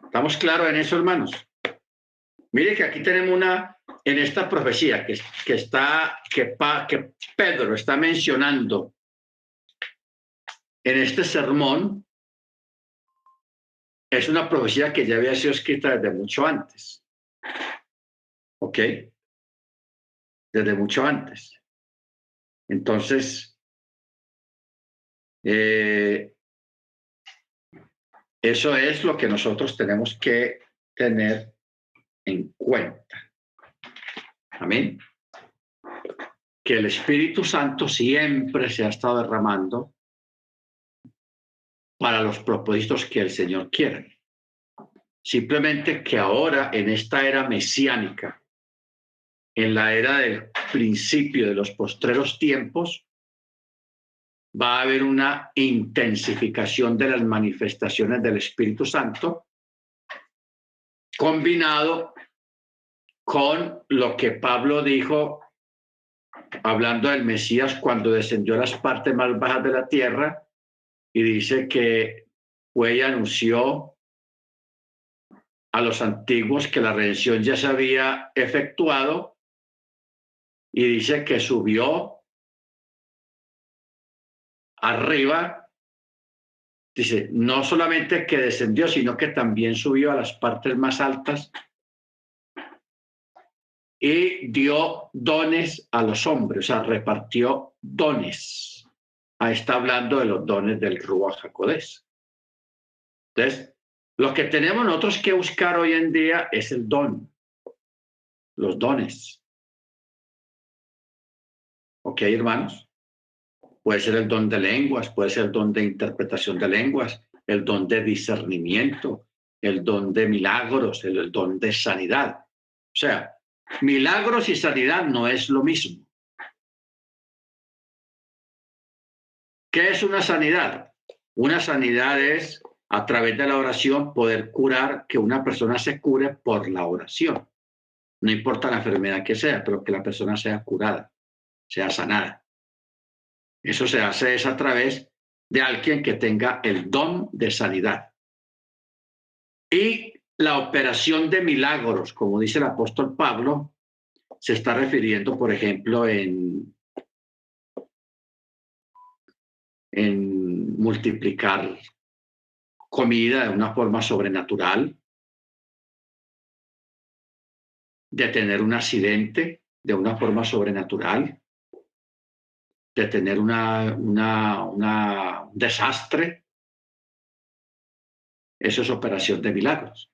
[SPEAKER 1] ¿Estamos claros en eso, hermanos? Mire que aquí tenemos en esta profecía que Pedro está mencionando en este sermón, es una profecía que ya había sido escrita desde mucho antes. ¿Ok? Desde mucho antes. Entonces, eso es lo que nosotros tenemos que tener en cuenta. Amén. Que el Espíritu Santo siempre se ha estado derramando para los propósitos que el Señor quiere. Simplemente que ahora, en esta era mesiánica, en la era del principio de los postreros tiempos, va a haber una intensificación de las manifestaciones del Espíritu Santo, combinado con lo que Pablo dijo, hablando del Mesías, cuando descendió a las partes más bajas de la tierra, y dice que fue y anunció a los antiguos que la redención ya se había efectuado, y dice que subió arriba, dice, no solamente que descendió, sino que también subió a las partes más altas y dio dones a los hombres, o sea, repartió dones. Ahí está hablando de los dones del Ruach HaKodesh. Entonces, lo que tenemos nosotros que buscar hoy en día es el don, los dones. ¿Ok, hermanos? Puede ser el don de lenguas, puede ser el don de interpretación de lenguas, el don de discernimiento, el don de milagros, el don de sanidad. O sea, milagros y sanidad no es lo mismo. ¿Qué es una sanidad? Una sanidad es, a través de la oración, poder curar, que una persona se cure por la oración. No importa la enfermedad que sea, pero que la persona sea curada, sea sanada. Eso se hace es a través de alguien que tenga el don de sanidad. Y la operación de milagros, como dice el apóstol Pablo, se está refiriendo, por ejemplo, en multiplicar comida de una forma sobrenatural, de tener un accidente de una forma sobrenatural, de tener un desastre. Eso es operación de milagros.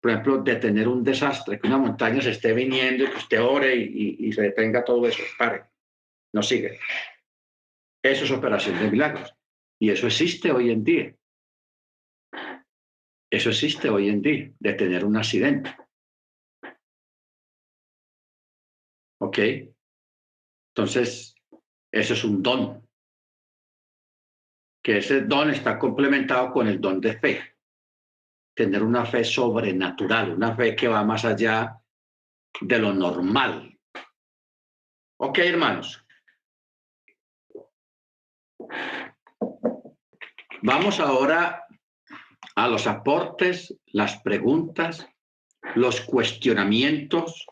[SPEAKER 1] Por ejemplo, de tener un desastre, que una montaña se esté viniendo y que usted ore y se detenga todo eso, pare, no sigue. Eso es operación de milagros. Y eso existe hoy en día. Eso existe hoy en día, de tener un accidente. ¿Ok? Entonces, eso es un don. Que ese don está complementado con el don de fe. Tener una fe sobrenatural, una fe que va más allá de lo normal. ¿Ok, hermanos? Vamos ahora a los aportes, las preguntas, los cuestionamientos,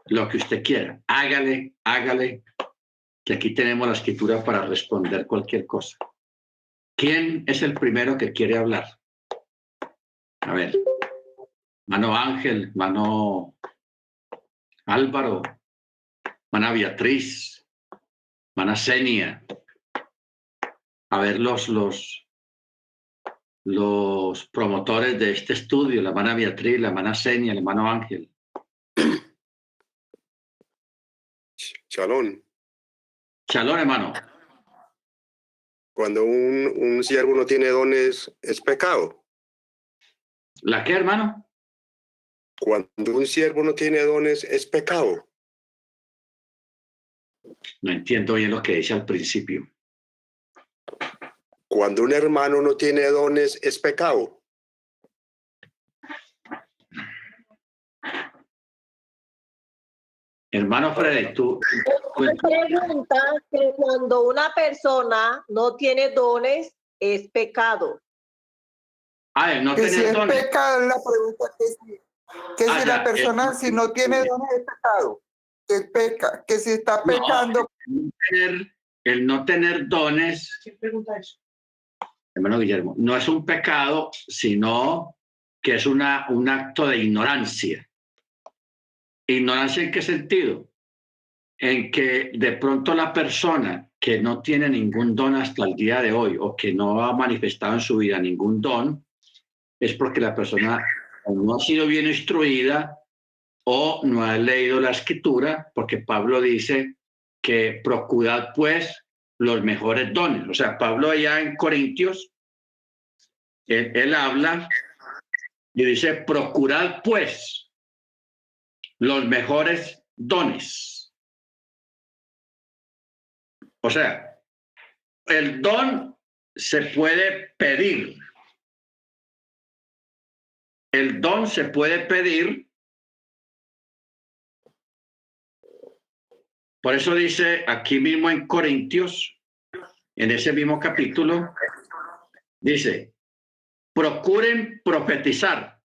[SPEAKER 1] lo que usted quiera. Hágale, que aquí tenemos la escritura para responder cualquier cosa. ¿Quién es el primero que quiere hablar? A ver, mano Ángel, mano Álvaro, mana Beatriz, mana Senia. A ver los promotores de este estudio, la mana Beatriz, la mana Senia, el hermano Ángel.
[SPEAKER 2] Shalom.
[SPEAKER 1] Shalom, hermano.
[SPEAKER 2] Cuando un siervo no tiene dones, ¿es pecado?
[SPEAKER 1] ¿La qué, hermano?
[SPEAKER 2] Cuando un siervo no tiene dones, ¿es pecado?
[SPEAKER 1] No entiendo bien lo que dice al principio.
[SPEAKER 2] Cuando un hermano no tiene dones, ¿es pecado?
[SPEAKER 1] Hermano Freddy, tú...
[SPEAKER 3] Pregunta que cuando una persona no tiene dones, es pecado.
[SPEAKER 1] no
[SPEAKER 4] que
[SPEAKER 1] tener
[SPEAKER 4] si es
[SPEAKER 1] dones.
[SPEAKER 4] pecado, la pregunta que si la persona si no tiene dones es pecado, que peca, que si está pecando.
[SPEAKER 1] El no tener dones. ¿Quién pregunta eso? Hermano Guillermo, no es un pecado, sino que es un acto de ignorancia. ¿Ignorancia en qué sentido? En que de pronto la persona que no tiene ningún don hasta el día de hoy o que no ha manifestado en su vida ningún don, es porque la persona no ha sido bien instruida o no ha leído la escritura, porque Pablo dice que procurad pues los mejores dones. O sea, Pablo allá en Corintios, él habla y dice, procurad pues los mejores dones. O sea, el don se puede pedir. El don se puede pedir. Por eso dice aquí mismo en Corintios, en ese mismo capítulo, dice, procuren profetizar,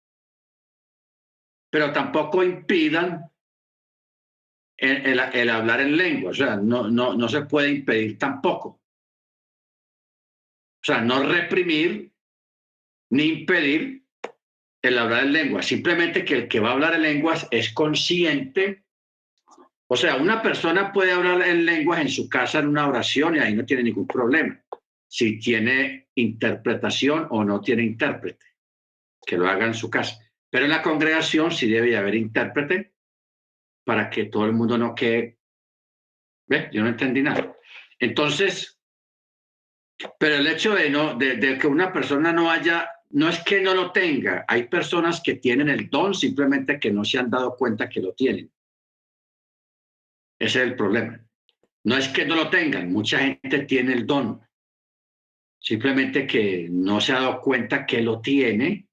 [SPEAKER 1] pero tampoco impidan el hablar en lengua. O sea, no se puede impedir tampoco. O sea, no reprimir ni impedir el hablar en lengua. Simplemente que el que va a hablar en lenguas es consciente. O sea, una persona puede hablar en lenguas en su casa en una oración y ahí no tiene ningún problema. Si tiene interpretación o no tiene intérprete, que lo haga en su casa. Pero en la congregación sí debe haber intérprete para que todo el mundo no quede. ¿Ve? Yo no entendí nada. Entonces, pero el hecho de que una persona no es que no lo tenga. Hay personas que tienen el don, simplemente que no se han dado cuenta que lo tienen. Ese es el problema. No es que no lo tengan, mucha gente tiene el don. Simplemente que no se ha dado cuenta que lo tiene,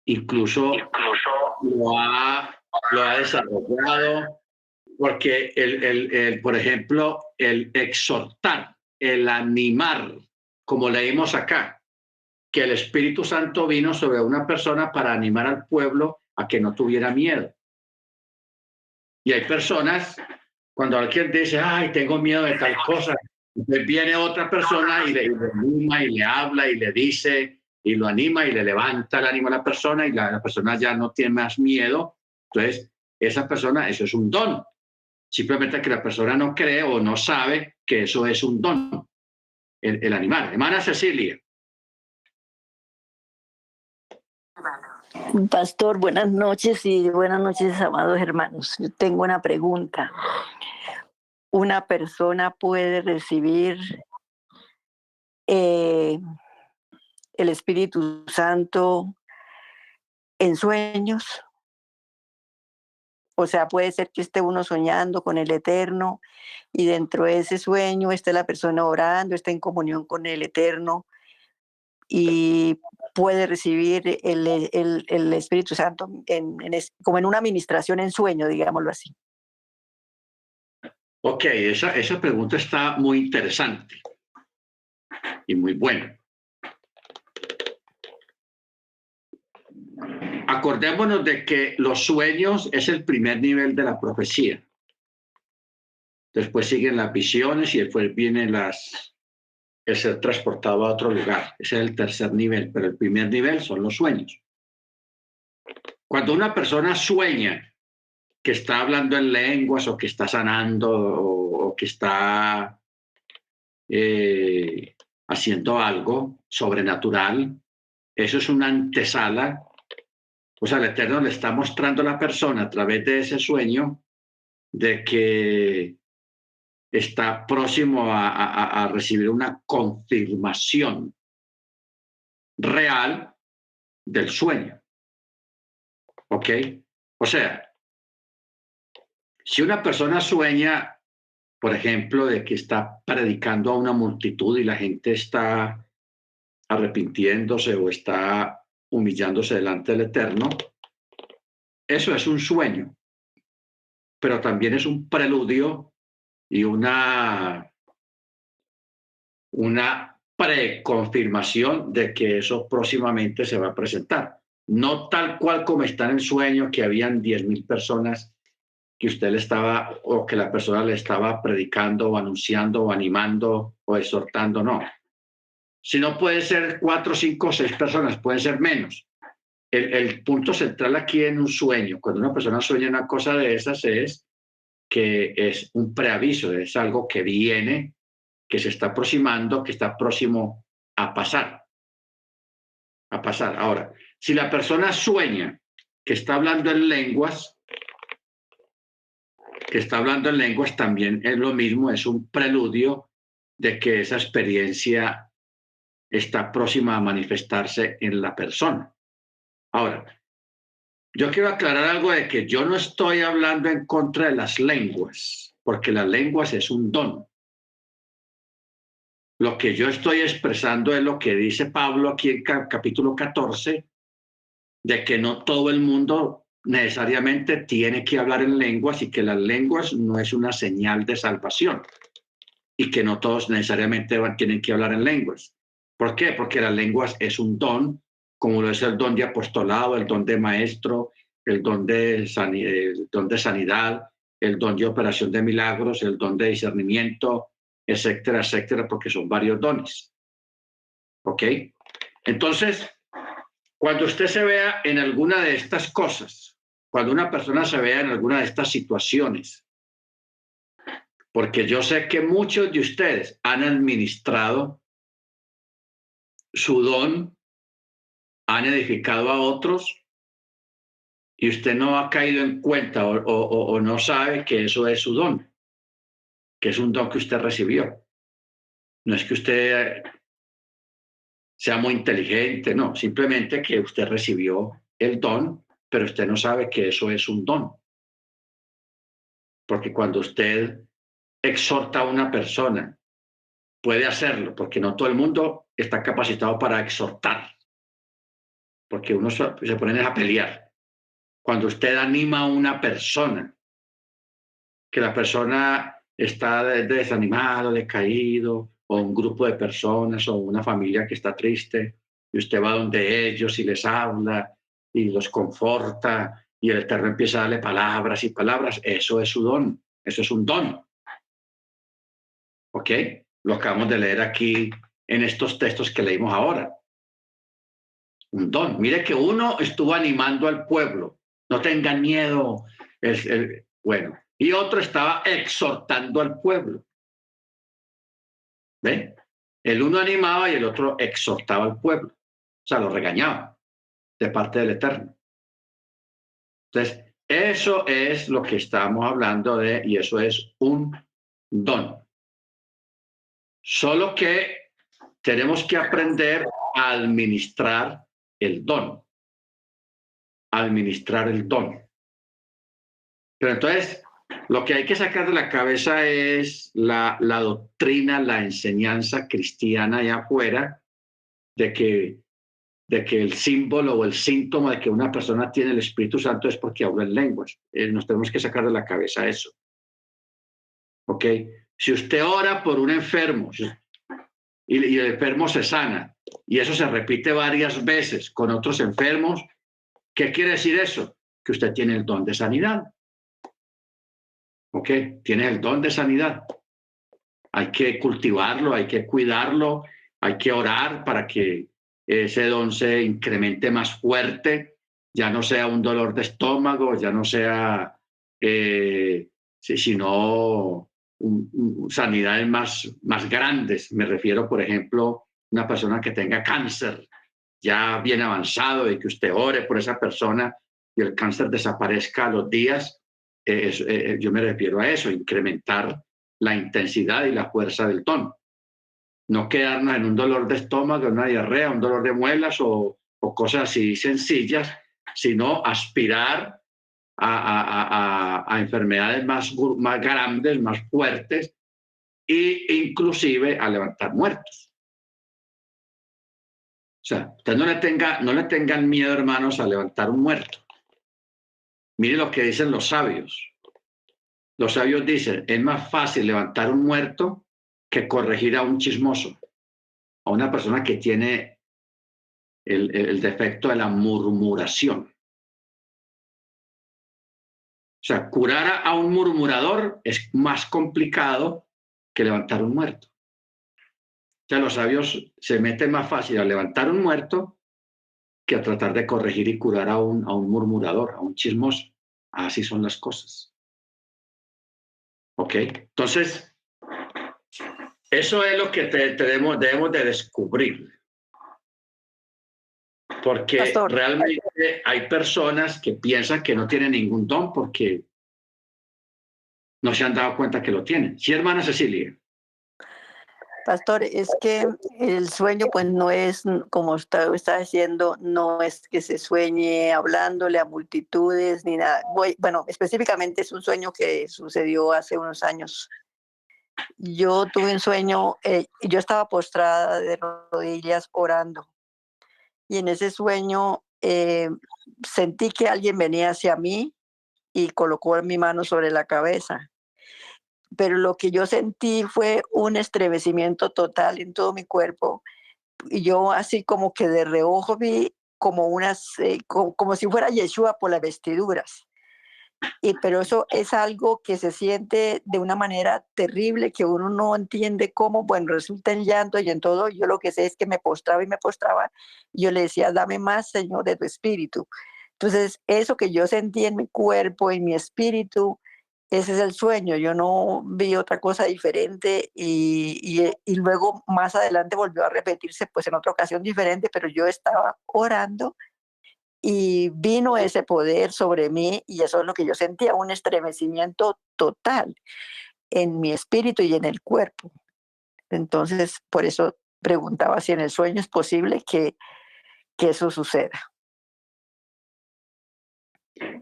[SPEAKER 1] incluso lo ha desarrollado, porque por ejemplo, el exhortar, el animar como leímos acá, que el Espíritu Santo vino sobre una persona para animar al pueblo a que no tuviera miedo. Y hay personas, cuando alguien dice, ay, tengo miedo de tal cosa, entonces viene otra persona y le anima y le habla y le dice y lo anima y le levanta el ánimo a la persona y la persona ya no tiene más miedo. Entonces, esa persona, eso es un don. Simplemente que la persona no cree o no sabe que eso es un don, el animal. Hermana Cecilia.
[SPEAKER 5] Pastor, buenas noches y buenas noches, amados hermanos. Yo tengo una pregunta. ¿Una persona puede recibir el Espíritu Santo en sueños? O sea, puede ser que esté uno soñando con el Eterno y dentro de ese sueño esté la persona orando, esté en comunión con el Eterno y puede recibir el Espíritu Santo como en una administración en sueño, digámoslo así.
[SPEAKER 1] Ok, esa pregunta está muy interesante y muy buena. Acordémonos de que los sueños es el primer nivel de la profecía. Después siguen las visiones y después vienen el ser transportado a otro lugar. Ese es el tercer nivel, pero el primer nivel son los sueños. Cuando una persona sueña que está hablando en lenguas o que está sanando o que está haciendo algo sobrenatural, eso es una antesala. O sea, el Eterno le está mostrando a la persona a través de ese sueño de que está próximo a recibir una confirmación real del sueño. ¿Ok? O sea, si una persona sueña, por ejemplo, de que está predicando a una multitud y la gente está arrepintiéndose o está humillándose delante del Eterno, eso es un sueño, pero también es un preludio y una preconfirmación de que eso próximamente se va a presentar. No tal cual como está en el sueño, que habían 10,000 personas que usted le estaba, o que la persona le estaba predicando o anunciando o animando o exhortando, no. Si no puede ser 4, 5, 6 personas, pueden ser menos. El punto central aquí en un sueño, cuando una persona sueña una cosa de esas, es que es un preaviso, es algo que viene, que se está aproximando, que está próximo a pasar. A pasar. Ahora, si la persona sueña que está hablando en lenguas, también es lo mismo, es un preludio de que esa experiencia está próxima a manifestarse en la persona. Ahora, yo quiero aclarar algo de que yo no estoy hablando en contra de las lenguas, porque las lenguas es un don. Lo que yo estoy expresando es lo que dice Pablo aquí en capítulo 14, de que no todo el mundo necesariamente tiene que hablar en lenguas y que las lenguas no es una señal de salvación y que no todos necesariamente tienen que hablar en lenguas. ¿Por qué? Porque las lenguas es un don, como lo es el don de apostolado, el don de maestro, el don de sanidad, el don de operación de milagros, el don de discernimiento, etcétera, etcétera, porque son varios dones. ¿Ok? Entonces, cuando usted se vea en alguna de estas cosas, cuando una persona se vea en alguna de estas situaciones, porque yo sé que muchos de ustedes han administrado su don, han edificado a otros y usted no ha caído en cuenta o no sabe que eso es su don, que es un don que usted recibió. No es que usted sea muy inteligente, no, simplemente que usted recibió el don, pero usted no sabe que eso es un don. Porque cuando usted exhorta a una persona, puede hacerlo, porque no todo el mundo está capacitado para exhortar, porque uno se pone a pelear. Cuando usted anima a una persona, que la persona está desanimado, decaído, o un grupo de personas o una familia que está triste y usted va donde ellos y les habla y los conforta y el Eterno empieza a darle palabras y palabras, eso es su don, eso es un don. ¿Ok? Lo acabamos de leer aquí en estos textos que leímos ahora. Un don. Mire que uno estuvo animando al pueblo, no tengan miedo, bueno, y otro estaba exhortando al pueblo. ¿Ve? El uno animaba y el otro exhortaba al pueblo, o sea, lo regañaba de parte del Eterno. Entonces, eso es lo que estamos hablando de, y eso es un don. Solo que tenemos que aprender a administrar el don. Administrar el don. Pero entonces, lo que hay que sacar de la cabeza es la doctrina, la enseñanza cristiana allá afuera de que el símbolo o el síntoma de que una persona tiene el Espíritu Santo es porque habla en lenguas. Nos tenemos que sacar de la cabeza eso. ¿Ok? Si usted ora por un enfermo y el enfermo se sana y eso se repite varias veces con otros enfermos, ¿qué quiere decir eso? Que usted tiene el don de sanidad. ¿Ok? Tiene el don de sanidad. Hay que cultivarlo, hay que cuidarlo, hay que orar para que ese don se incremente más fuerte, ya no sea un dolor de estómago, ya no sea, sino sanidades más grandes. Me refiero, por ejemplo, a una persona que tenga cáncer ya bien avanzado y que usted ore por esa persona y el cáncer desaparezca a los días. Yo me refiero a eso, incrementar la intensidad y la fuerza del don. No quedarnos en un dolor de estómago, una diarrea, un dolor de muelas o cosas así sencillas, sino aspirar a enfermedades más grandes, más fuertes e inclusive a levantar muertos. O sea, usted no le tengan miedo, hermanos, a levantar un muerto. Mire lo que dicen los sabios. Los sabios dicen, es más fácil levantar un muerto que corregir a un chismoso, a una persona que tiene el defecto de la murmuración. O sea, curar a un murmurador es más complicado que levantar un muerto. O sea, los sabios se meten más fácil a levantar un muerto que a tratar de corregir y curar a un murmurador, a un chismoso. Así son las cosas. ¿Ok? Entonces, eso es lo que debemos de descubrir. Porque
[SPEAKER 5] Pastor,
[SPEAKER 1] realmente hay personas que piensan que no tienen ningún don porque no se han dado cuenta que lo tienen. Sí, hermana Cecilia.
[SPEAKER 5] Pastor, es que el sueño pues no es, como usted está diciendo, no es que se sueñe hablándole a multitudes ni nada. Bueno, específicamente es un sueño que sucedió hace unos años. Yo tuve un sueño, yo estaba postrada de rodillas orando y en ese sueño sentí que alguien venía hacia mí y colocó mi mano sobre la cabeza. Pero lo que yo sentí fue un estremecimiento total en todo mi cuerpo. Y yo así como que de reojo vi como como si fuera Yeshua por las vestiduras. Pero eso es algo que se siente de una manera terrible que uno no entiende cómo, bueno, resulta en llanto y en todo. Yo lo que sé es que me postraba y me postraba. Y yo le decía, dame más, Señor, de tu espíritu. Entonces, eso que yo sentí en mi cuerpo, en mi espíritu, ese es el sueño. Yo no vi otra cosa diferente y luego más adelante volvió a repetirse, pues en otra ocasión diferente, pero yo estaba orando y vino ese poder sobre mí y eso es lo que yo sentía, un estremecimiento total en mi espíritu y en el cuerpo. Entonces, por eso preguntaba si en el sueño es posible que eso suceda.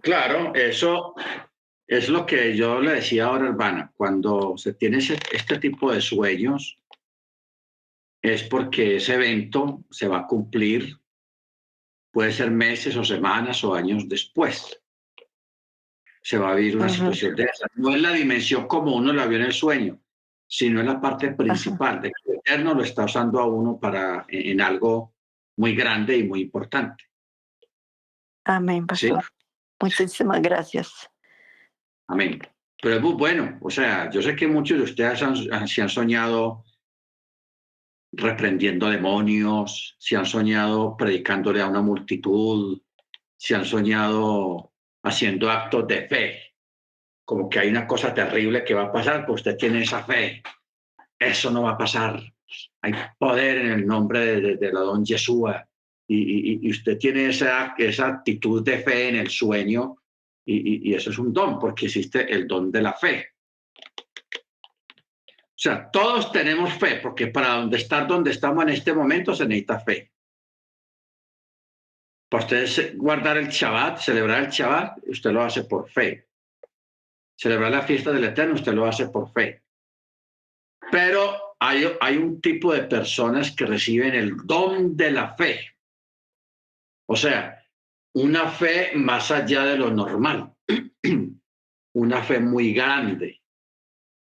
[SPEAKER 1] Claro, eso es lo que yo le decía ahora, hermana. Cuando se tiene este tipo de sueños, es porque ese evento se va a cumplir, puede ser meses o semanas o años después. Se va a vivir una situación de esa. No es la dimensión como uno la vio en el sueño, sino en la parte principal, de que el Eterno lo está usando a uno en algo muy grande y muy importante.
[SPEAKER 5] Amén,
[SPEAKER 1] ¿Sí?
[SPEAKER 5] pastor. Muchísimas gracias.
[SPEAKER 1] Amén. Pero es muy bueno. O sea, yo sé que muchos de ustedes se han soñado reprendiendo demonios, se han soñado predicándole a una multitud, se han soñado haciendo actos de fe, como que hay una cosa terrible que va a pasar, pues usted tiene esa fe. Eso no va a pasar. Hay poder en el nombre de la don Yeshua. Y usted tiene esa actitud de fe en el sueño, y eso es un don, porque existe el don de la fe. O sea, todos tenemos fe, porque para estar donde estamos en este momento se necesita fe. Para ustedes guardar el Shabbat, celebrar el Shabbat, usted lo hace por fe. Celebrar la fiesta del Eterno, usted lo hace por fe. Pero hay un tipo de personas que reciben el don de la fe. O sea, una fe más allá de lo normal. Una fe muy grande.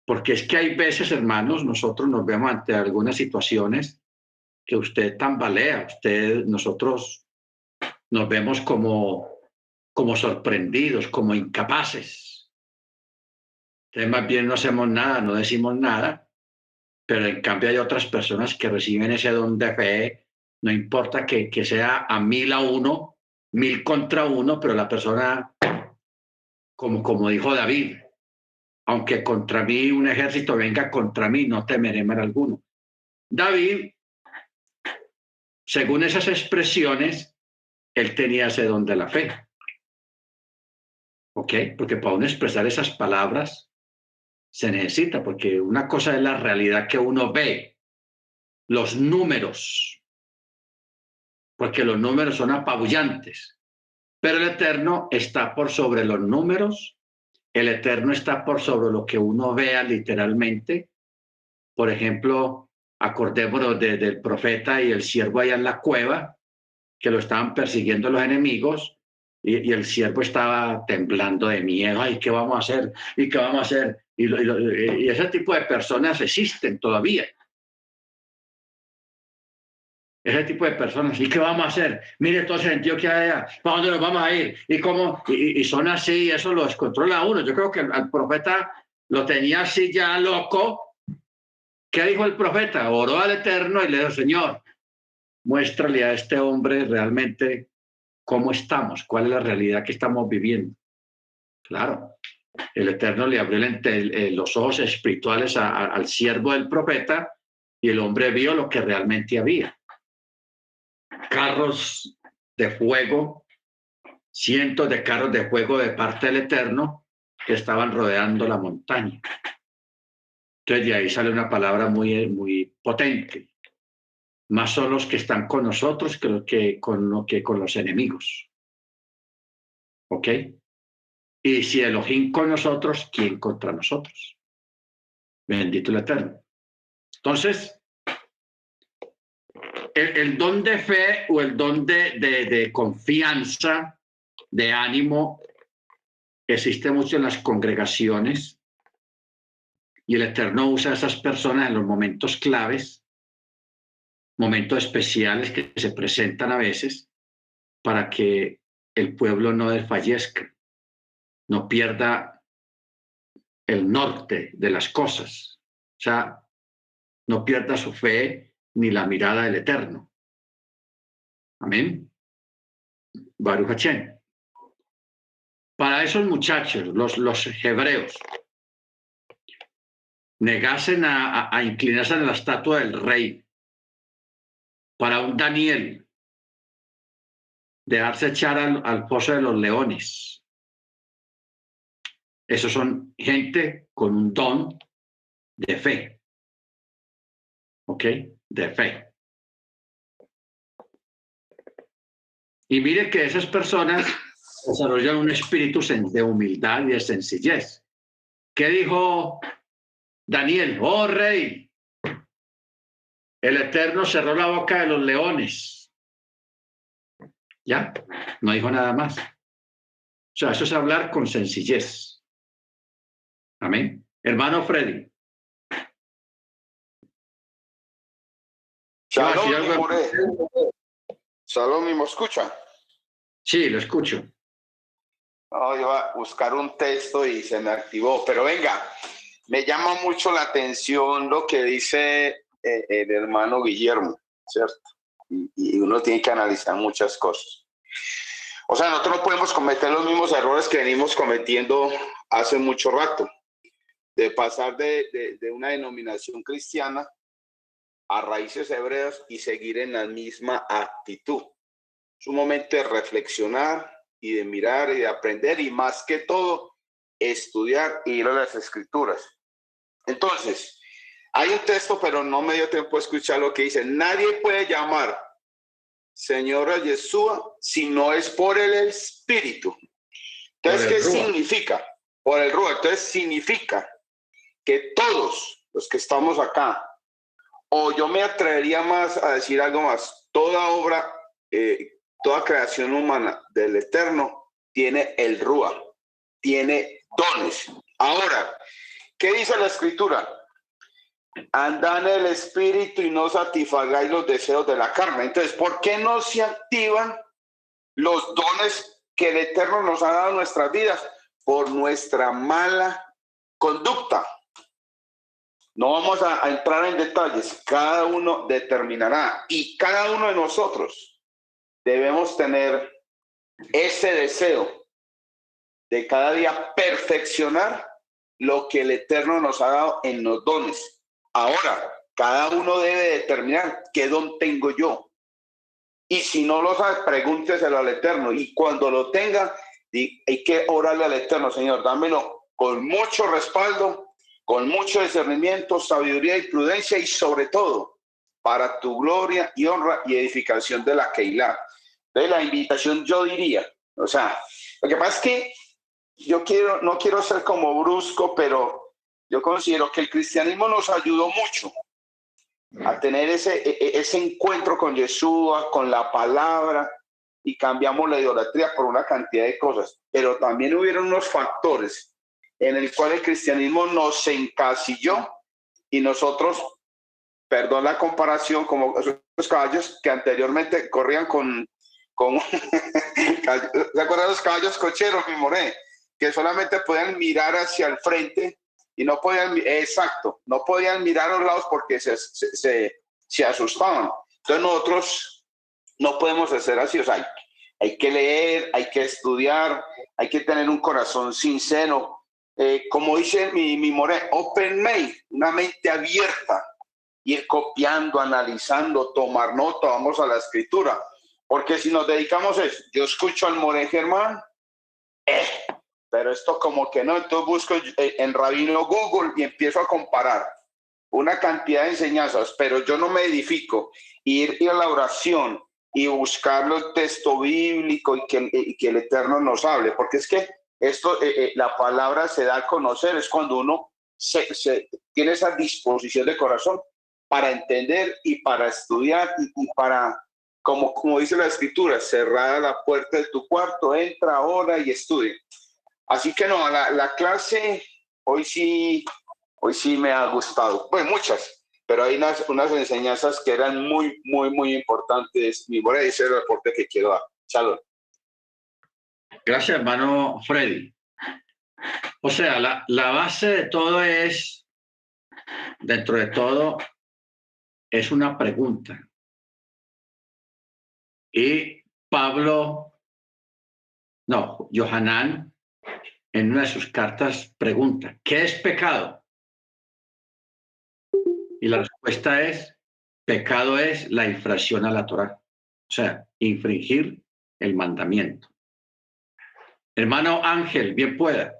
[SPEAKER 1] Porque es que hay veces, hermanos, nosotros nos vemos ante algunas situaciones que usted tambalea, nosotros nos vemos como sorprendidos, como incapaces. Entonces, más bien no hacemos nada, no decimos nada, pero en cambio hay otras personas que reciben ese don de fe, no importa que sea a 1000-1, 1000 contra 1, pero la persona, como dijo David, aunque contra mí un ejército venga contra mí, no temeré mal alguno. David, según esas expresiones, él tenía ese don de la fe. ¿Ok? Porque para uno expresar esas palabras se necesita, porque una cosa es la realidad que uno ve, los números, porque los números son apabullantes, pero el Eterno está por sobre los números, el Eterno está por sobre lo que uno vea literalmente. Por ejemplo, acordémonos del profeta y el siervo allá en la cueva, que lo estaban persiguiendo los enemigos, y el siervo estaba temblando de miedo. Ay, ¿qué vamos a hacer? ¿Y qué vamos a hacer? Y ese tipo de personas existen todavía. Ese tipo de personas, ¿y qué vamos a hacer? Mire todo ese sentido que hay allá, ¿para dónde nos vamos a ir? ¿Y cómo? Y son así, y eso lo descontrola uno. Yo creo que al profeta lo tenía así ya loco. ¿Qué dijo el profeta? Oró al Eterno y le dijo: Señor, muéstrale a este hombre realmente cómo estamos, cuál es la realidad que estamos viviendo. Claro, el Eterno le abrió los ojos espirituales al siervo del profeta, y el hombre vio lo que realmente había. Carros de fuego, cientos de carros de fuego de parte del Eterno que estaban rodeando la montaña. Entonces de ahí sale una palabra muy, muy potente. Más son los que están con nosotros que con los enemigos. ¿Ok? Y si Elohim con nosotros, ¿quién contra nosotros? Bendito el Eterno. Entonces, el don de fe o el don de confianza, de ánimo, existe mucho en las congregaciones, y el Eterno usa a esas personas en los momentos claves, momentos especiales que se presentan a veces, para que el pueblo no desfallezca, no pierda el norte de las cosas, o sea, no pierda su fe ni la mirada del Eterno. Amén. Baruch Hashem. Para esos muchachos, los hebreos, negasen a inclinarse a la estatua del rey. Para un Daniel, dejarse echar al pozo de los leones. Esos son gente con un don de fe. ¿Ok? De fe. Y mire que esas personas desarrollan un espíritu de humildad y de sencillez. ¿Qué dijo Daniel? Oh rey, el Eterno cerró la boca de los leones. Ya, no dijo nada más. O sea, eso es hablar con sencillez. Amén. Hermano Freddy.
[SPEAKER 6] Shalom,
[SPEAKER 1] Sí,
[SPEAKER 6] mi more. Shalom, ¿me escucha?
[SPEAKER 1] Sí, lo escucho.
[SPEAKER 6] No, iba a buscar un texto y se me activó. Pero venga, me llama mucho la atención lo que dice el hermano Guillermo, ¿cierto? Y uno tiene que analizar muchas cosas. O sea, nosotros no podemos cometer los mismos errores que venimos cometiendo hace mucho rato, de pasar de una denominación cristiana a raíces hebreas y seguir en la misma actitud. Es un momento de reflexionar y de mirar y de aprender, y más que todo, estudiar y ir a las escrituras. Entonces, hay un texto, pero no me dio tiempo de escuchar lo que dice. Nadie puede llamar Señor a Yeshua si no es por el Espíritu. Entonces, ¿qué significa? Por el Ruach. Entonces, significa que todos los que estamos acá, o yo me atrevería más a decir algo más, toda obra, toda creación humana del Eterno tiene el Ruach, tiene dones. Ahora, ¿qué dice la Escritura? Andad en el Espíritu y no satisfagáis los deseos de la carne. Entonces, ¿por qué no se activan los dones que el Eterno nos ha dado en nuestras vidas? Por nuestra mala conducta. No vamos a entrar en detalles, cada uno determinará, y cada uno de nosotros debemos tener ese deseo de cada día perfeccionar lo que el Eterno nos ha dado en los dones. Ahora, cada uno debe determinar qué don tengo yo. Y si no lo sabe, pregúnteselo al Eterno. Y cuando lo tenga, hay que orarle al Eterno: Señor, dámelo con mucho respaldo, con mucho discernimiento, sabiduría y prudencia, y sobre todo, para tu gloria y honra y edificación de la Keilah. De la invitación, yo diría, o sea, lo que pasa es que no quiero ser como brusco, pero yo considero que el cristianismo nos ayudó mucho a tener ese encuentro con Yeshua, con la palabra, y cambiamos la idolatría por una cantidad de cosas. Pero también hubieron unos factores en el cual el cristianismo nos encasilló, y nosotros, perdón la comparación, como esos caballos que anteriormente corrían con ¿se acuerdan los caballos cocheros, mi more? Que solamente podían mirar hacia el frente y no podían, exacto, no podían mirar a los lados porque se asustaban. Entonces nosotros no podemos hacer así, o sea, hay que leer, hay que estudiar, hay que tener un corazón sincero. Como dice mi more, open mind, una mente abierta, ir copiando, analizando, tomar nota, vamos a la escritura. Porque si nos dedicamos a eso, yo escucho al more Germán, pero esto como que no, entonces busco en Rabino Google y empiezo a comparar una cantidad de enseñanzas, pero yo no me edifico. Ir a la oración y buscar el texto bíblico y que el Eterno nos hable, porque es que esto, la palabra se da a conocer, es cuando uno tiene esa disposición de corazón para entender y para estudiar y para, como dice la Escritura, cerrada la puerta de tu cuarto, entra, ora y estudia. Así que no, la clase hoy sí me ha gustado. Bueno, muchas, pero hay unas enseñanzas que eran muy, muy, muy importantes. Mi voy a decir el reporte que quiero dar. Salud.
[SPEAKER 1] Gracias, hermano Freddy. O sea, la base de todo es, dentro de todo, es una pregunta. Y Yohanan, en una de sus cartas, pregunta: ¿qué es pecado? Y la respuesta es: pecado es la infracción a la Torá, o sea, infringir el mandamiento. Hermano Ángel, bien pueda.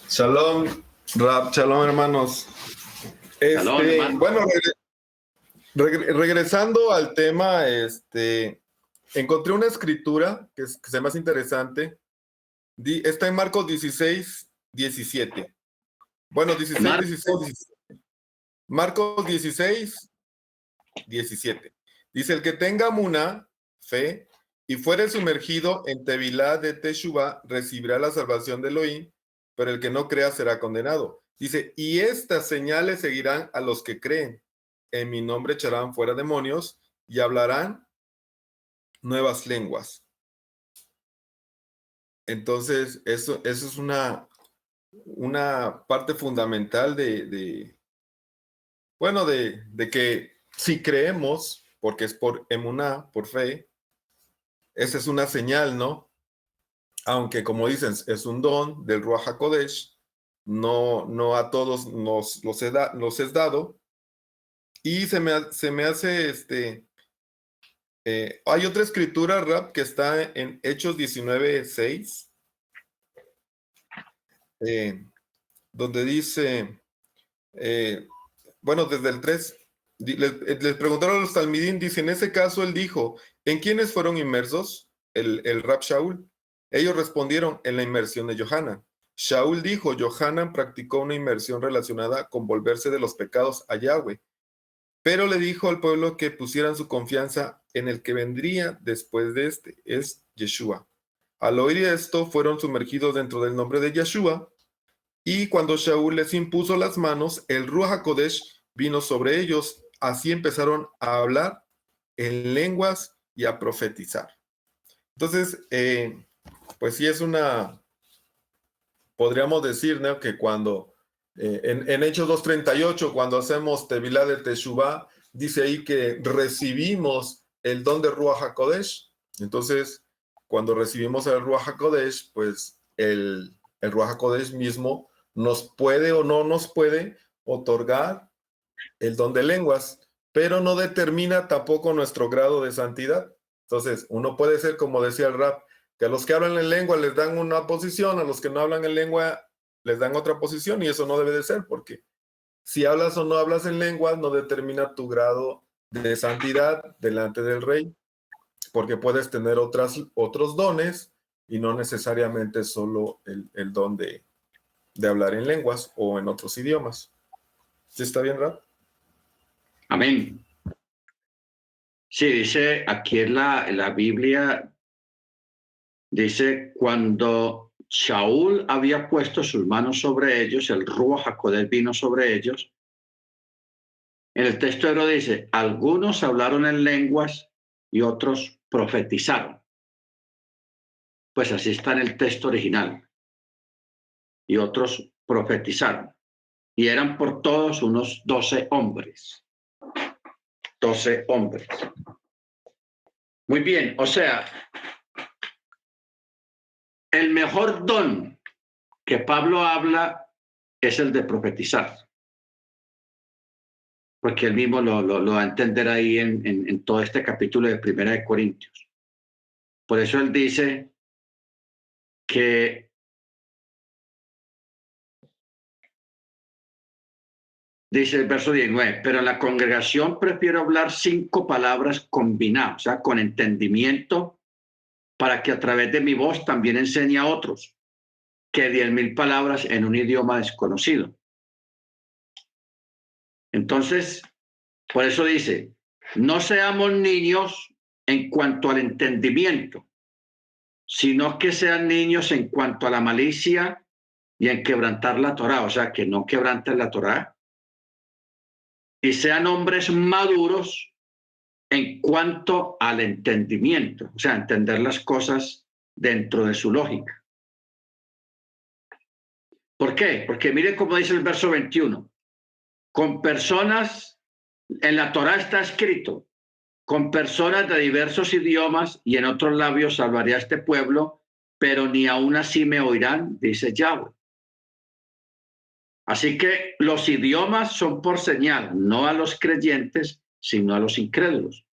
[SPEAKER 7] Shalom, Rab, shalom, hermanos.
[SPEAKER 1] Shalom, hermano.
[SPEAKER 7] Bueno, regresando al tema, encontré una escritura que se me hace interesante. Está en Marcos 16, 17. Bueno, 16, 16, 17. Marcos 16, 17. Dice: el que tenga muna, fe, y fuere sumergido en Tevilá de Teshuvá, recibirá la salvación de Elohim, pero el que no crea será condenado. Dice, y estas señales seguirán a los que creen. En mi nombre echarán fuera demonios y hablarán nuevas lenguas. Entonces, eso es una parte fundamental de que si creemos, porque es por emuná, por fe, esa es una señal, ¿no? Aunque, como dicen, es un don del Ruach HaKodesh, no a todos nos es dado. Y se me hace, hay otra escritura, Rab, que está en Hechos 19:6, donde dice, bueno, desde el 3, les preguntaron a los talmidín, dice, en ese caso él dijo, ¿en quiénes fueron inmersos? El Rab Shaul. Ellos respondieron, en la inmersión de Yohanan. Shaul dijo, Yohanan practicó una inmersión relacionada con volverse de los pecados a Yahweh, pero le dijo al pueblo que pusieran su confianza en el que vendría después de este, es Yeshua. Al oír esto, fueron sumergidos dentro del nombre de Yeshua, y cuando Shaul les impuso las manos, el Ruach HaKodesh vino sobre ellos, así empezaron a hablar en lenguas y a profetizar. Entonces, pues sí es podríamos decir, ¿no?, que cuando, en Hechos 2:38, cuando hacemos Tevilá de Teshuvá, dice ahí que recibimos el don de Ruach HaKodesh. Entonces, cuando recibimos el Ruach HaKodesh, pues el Ruach HaKodesh mismo nos puede o no nos puede otorgar el don de lenguas, pero no determina tampoco nuestro grado de santidad. Entonces, uno puede ser, como decía el Rab, que a los que hablan en lengua les dan una posición, a los que no hablan en lengua les dan otra posición, y eso no debe de ser, porque si hablas o no hablas en lengua no determina tu grado de santidad delante del Rey, porque puedes tener otros dones y no necesariamente solo el don de hablar en lenguas o en otros idiomas. ¿Sí está bien, Rab?
[SPEAKER 1] Amén. Sí, dice aquí en la Biblia, dice, cuando Shaul había puesto sus manos sobre ellos, el Ruach HaKodesh vino sobre ellos. En el texto hebreo dice, algunos hablaron en lenguas y otros profetizaron. Pues así está en el texto original. Y otros profetizaron. Y eran por todos unos 12 hombres. 12 hombres. Muy bien, o sea, el mejor don que Pablo habla es el de profetizar. Porque él mismo lo va a entender ahí en todo este capítulo de Primera de Corintios. Por eso él dice que dice el verso 19, pero en la congregación prefiero hablar 5 palabras combinadas, o sea, con entendimiento, para que a través de mi voz también enseñe a otros, que 10,000 palabras en un idioma desconocido. Entonces, por eso dice, no seamos niños en cuanto al entendimiento, sino que sean niños en cuanto a la malicia y en quebrantar la Torá, o sea, que no quebranten la Torá, y sean hombres maduros en cuanto al entendimiento, o sea, entender las cosas dentro de su lógica. ¿Por qué? Porque miren cómo dice el verso 21. Con personas, en la Torá está escrito, con personas de diversos idiomas y en otros labios salvaré a este pueblo, pero ni aún así me oirán, dice Yahweh. Así que los idiomas son por señal, no a los creyentes, sino a los incrédulos.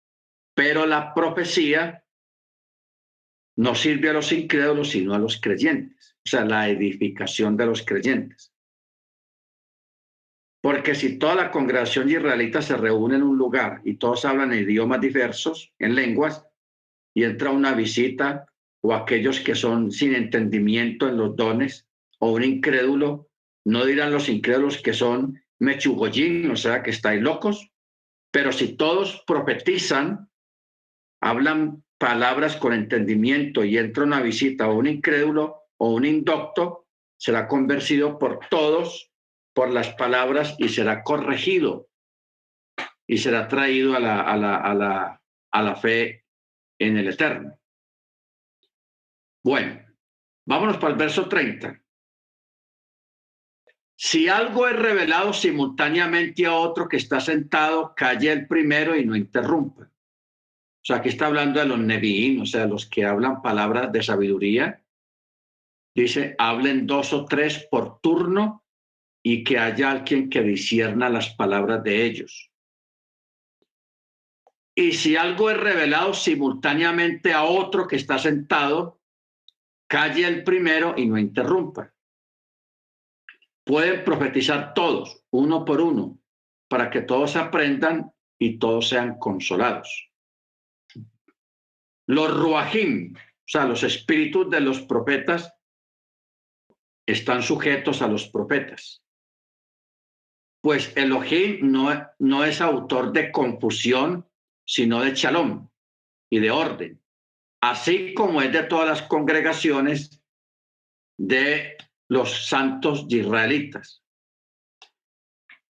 [SPEAKER 1] Pero la profecía no sirve a los incrédulos, sino a los creyentes. O sea, la edificación de los creyentes. Porque si toda la congregación israelita se reúne en un lugar y todos hablan en idiomas diversos, en lenguas, y entra una visita o aquellos que son sin entendimiento en los dones, o un incrédulo, no dirán los incrédulos que son mechugoyín, o sea, que estáis locos, pero si todos profetizan, hablan palabras con entendimiento y entra una visita o un incrédulo o un indocto, será convencido por todos, por las palabras, y será corregido y será traído a la fe en el Eterno. Bueno, vámonos para el verso 30. Si algo es revelado simultáneamente a otro que está sentado, calle el primero y no interrumpa. O sea, aquí está hablando de los neviín, o sea, los que hablan palabras de sabiduría. Dice, hablen 2 o 3 por turno y que haya alguien que discierna las palabras de ellos. Y si algo es revelado simultáneamente a otro que está sentado, calle el primero y no interrumpa. Pueden profetizar todos, uno por uno, para que todos aprendan y todos sean consolados. Los ruajim, o sea, los espíritus de los profetas, están sujetos a los profetas. Pues Elohim no es autor de confusión, sino de shalom y de orden, así como es de todas las congregaciones de los santos israelitas.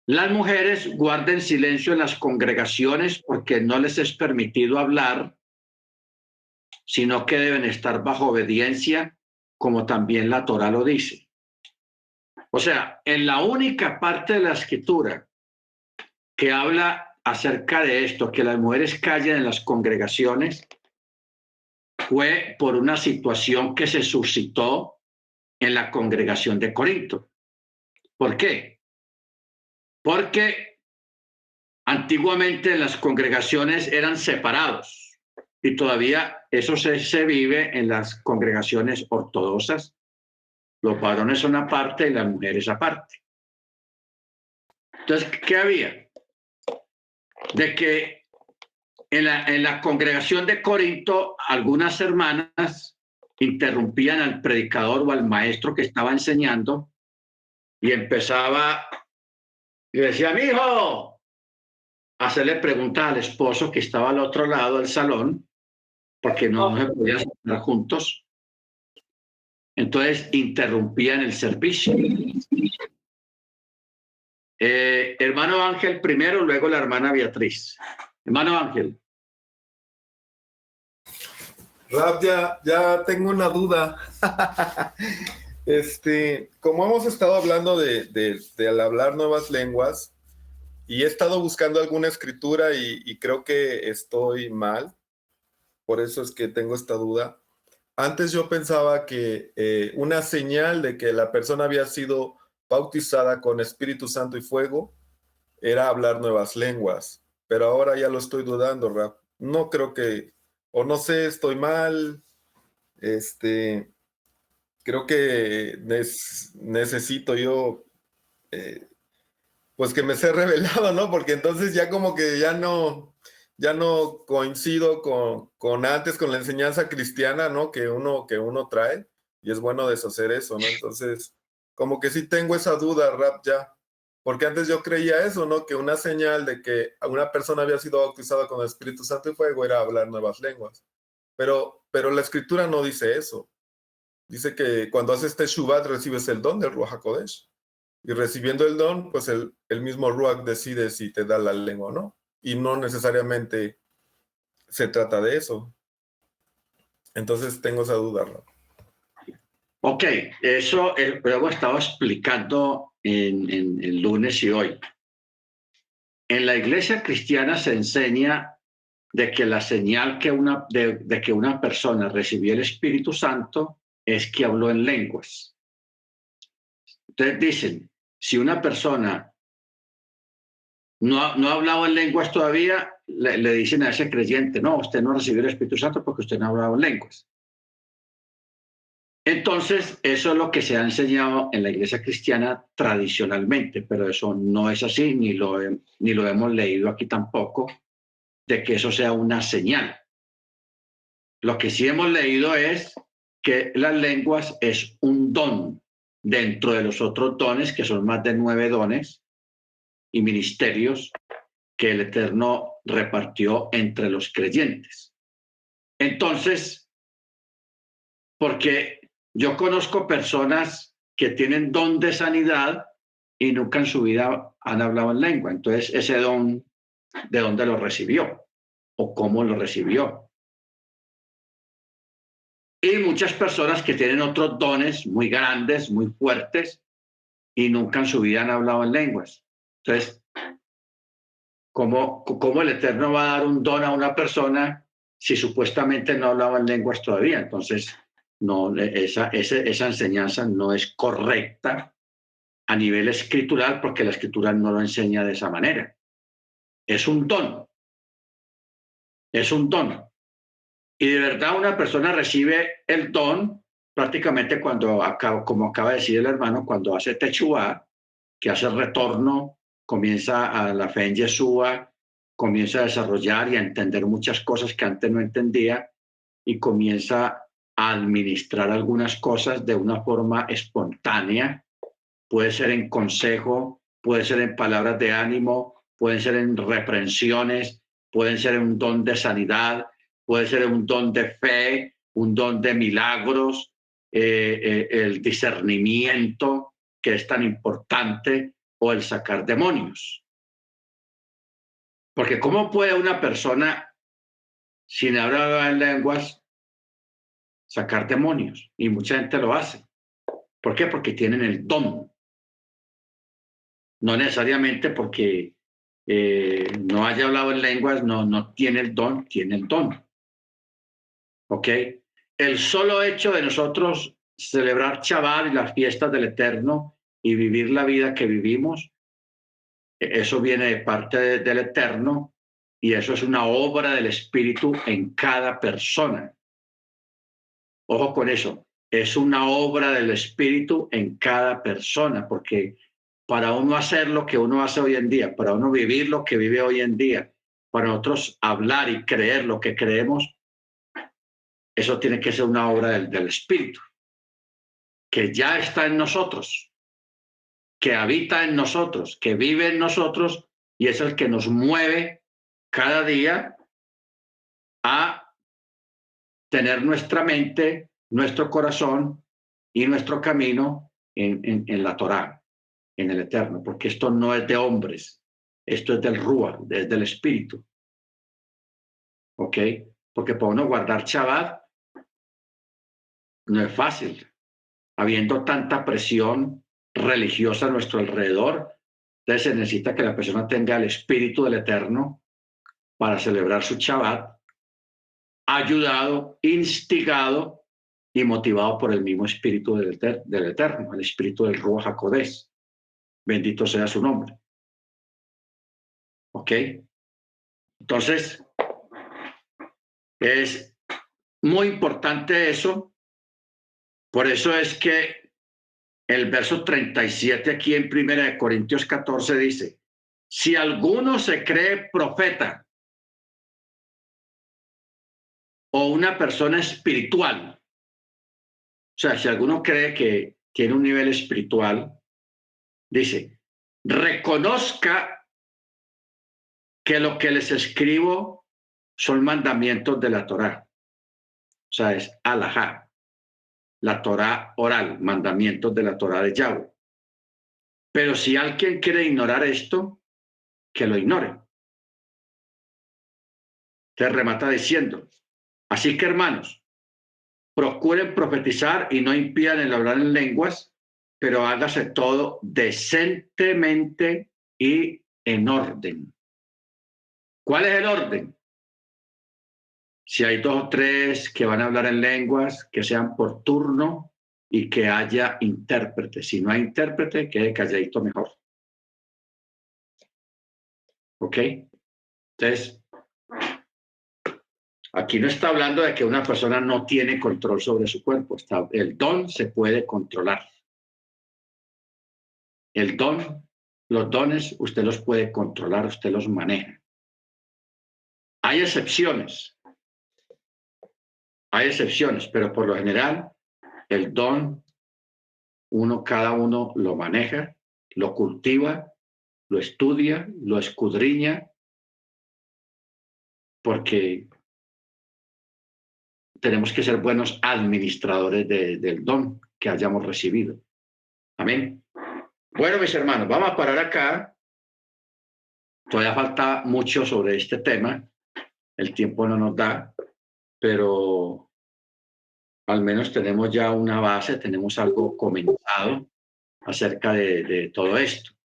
[SPEAKER 1] Las mujeres guarden silencio en las congregaciones porque no les es permitido hablar, sino que deben estar bajo obediencia, como también la Torá lo dice. O sea, en la única parte de la escritura que habla acerca de esto, que las mujeres callen en las congregaciones, fue por una situación que se suscitó en la congregación de Corinto. ¿Por qué? Porque antiguamente las congregaciones eran separados y todavía eso se vive en las congregaciones ortodoxas. Los varones son aparte y las mujeres aparte. Entonces, ¿qué había? De que en la congregación de Corinto algunas hermanas interrumpían al predicador o al maestro que estaba enseñando y empezaba y decía, mijo, hacerle preguntas al esposo que estaba al otro lado del salón porque no se podían sentar juntos. Entonces interrumpían el servicio. Hermano Ángel primero, luego la hermana Beatriz. Hermano Ángel.
[SPEAKER 7] Rab, ya tengo una duda. Como hemos estado hablando de al hablar nuevas lenguas, y he estado buscando alguna escritura y creo que estoy mal, por eso es que tengo esta duda. Antes yo pensaba que una señal de que la persona había sido bautizada con Espíritu Santo y fuego era hablar nuevas lenguas, pero ahora ya lo estoy dudando, Rab. No creo que, o no sé, estoy mal. Creo que necesito yo, pues que me sea revelado, ¿no? Porque entonces ya como que ya no coincido con antes, con la enseñanza cristiana, ¿no? Que uno trae, y es bueno deshacer eso, ¿no? Entonces, como que sí tengo esa duda, Rab, ya. Porque antes yo creía eso, ¿no? Que una señal de que una persona había sido bautizada con el Espíritu Santo y fuego era hablar nuevas lenguas. Pero la escritura no dice eso. Dice que cuando haces Teshuvah recibes el don del Ruach HaKodesh. Y recibiendo el don, pues el mismo Ruach decide si te da la lengua o no. Y no necesariamente se trata de eso. Entonces tengo esa duda, ¿no?
[SPEAKER 1] Ok, eso lo hemos estado explicando en el lunes y hoy. En la iglesia cristiana se enseña de que la señal de que una persona recibió el Espíritu Santo es que habló en lenguas. Entonces dicen, si una persona no ha hablado en lenguas todavía, le dicen a ese creyente, no, usted no recibió el Espíritu Santo porque usted no ha hablado en lenguas. Entonces, eso es lo que se ha enseñado en la iglesia cristiana tradicionalmente, pero eso no es así, ni lo hemos leído aquí tampoco, de que eso sea una señal. Lo que sí hemos leído es que las lenguas es un don dentro de los otros dones, que son más de 9 dones y ministerios que el Eterno repartió entre los creyentes. Entonces, porque yo conozco personas que tienen don de sanidad y nunca en su vida han hablado en lengua. Entonces, ese don, ¿de dónde lo recibió? ¿O cómo lo recibió? Y muchas personas que tienen otros dones muy grandes, muy fuertes, y nunca en su vida han hablado en lenguas. Entonces, ¿cómo el Eterno va a dar un don a una persona si supuestamente no hablaba en lenguas todavía? Entonces, no, esa enseñanza no es correcta a nivel escritural, porque la escritura no lo enseña de esa manera. Es un don. Es un don. Y de verdad una persona recibe el don prácticamente cuando, como acaba de decir el hermano, cuando hace Teshuvá, que hace retorno, comienza a la fe en Yeshua, comienza a desarrollar y a entender muchas cosas que antes no entendía y comienza a administrar algunas cosas de una forma espontánea. Puede ser en consejo, puede ser en palabras de ánimo, pueden ser en reprensiones, pueden ser en un don de sanidad, puede ser un don de fe, un don de milagros, el discernimiento, que es tan importante, o el sacar demonios. Porque ¿cómo puede una persona sin hablar en lenguas sacar demonios? Y mucha gente lo hace. ¿Por qué? Porque tienen el don. No necesariamente porque no haya hablado en lenguas, no tiene el don, tiene el don. ¿Ok? El solo hecho de nosotros celebrar Shabbat y las fiestas del Eterno y vivir la vida que vivimos, eso viene de parte del Eterno y eso es una obra del Espíritu en cada persona. Ojo con eso, es una obra del Espíritu en cada persona, porque para uno hacer lo que uno hace hoy en día, para uno vivir lo que vive hoy en día, para nosotros hablar y creer lo que creemos, eso tiene que ser una obra del Espíritu, que ya está en nosotros, que habita en nosotros, que vive en nosotros y es el que nos mueve cada día a tener nuestra mente, nuestro corazón y nuestro camino en la Torá, en el Eterno, porque esto no es de hombres, esto es del Ruach, es del Espíritu. ¿Ok? Porque para uno guardar Shabbat no es fácil. Habiendo tanta presión religiosa a nuestro alrededor, entonces se necesita que la persona tenga el Espíritu del Eterno para celebrar su Shabbat, ayudado, instigado y motivado por el mismo Espíritu del Eterno, el Espíritu del Ruach HaKodesh. Bendito sea su nombre. ¿Ok? Entonces, es muy importante eso. Por eso es que el verso 37 aquí en 1 Corintios 14 dice, si alguno se cree profeta o una persona espiritual, o sea, si alguno cree que tiene un nivel espiritual, dice, reconozca que lo que les escribo son mandamientos de la Torá. O sea, es alajá, la Torá oral, mandamientos de la Torá de Yahweh. Pero si alguien quiere ignorar esto, que lo ignore. Te remata diciendo, así que hermanos, procuren profetizar y no impidan el hablar en lenguas, pero hágase todo decentemente y en orden. ¿Cuál es el orden? Si hay 2 o 3 que van a hablar en lenguas, que sean por turno y que haya intérprete. Si no hay intérprete, quede calladito mejor. ¿Ok? Entonces, aquí no está hablando de que una persona no tiene control sobre su cuerpo. El don se puede controlar. El don, los dones, usted los puede controlar, usted los maneja. Hay excepciones, pero por lo general, el don, cada uno lo maneja, lo cultiva, lo estudia, lo escudriña, porque tenemos que ser buenos administradores del don que hayamos recibido. Amén. Bueno, mis hermanos, vamos a parar acá. Todavía falta mucho sobre este tema. El tiempo no nos da, pero al menos tenemos ya una base, tenemos algo comenzado acerca de todo esto.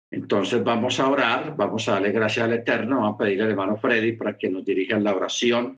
[SPEAKER 1] Entonces vamos a orar, vamos a darle gracias al Eterno, vamos a pedirle al hermano Freddy para que nos dirija en la oración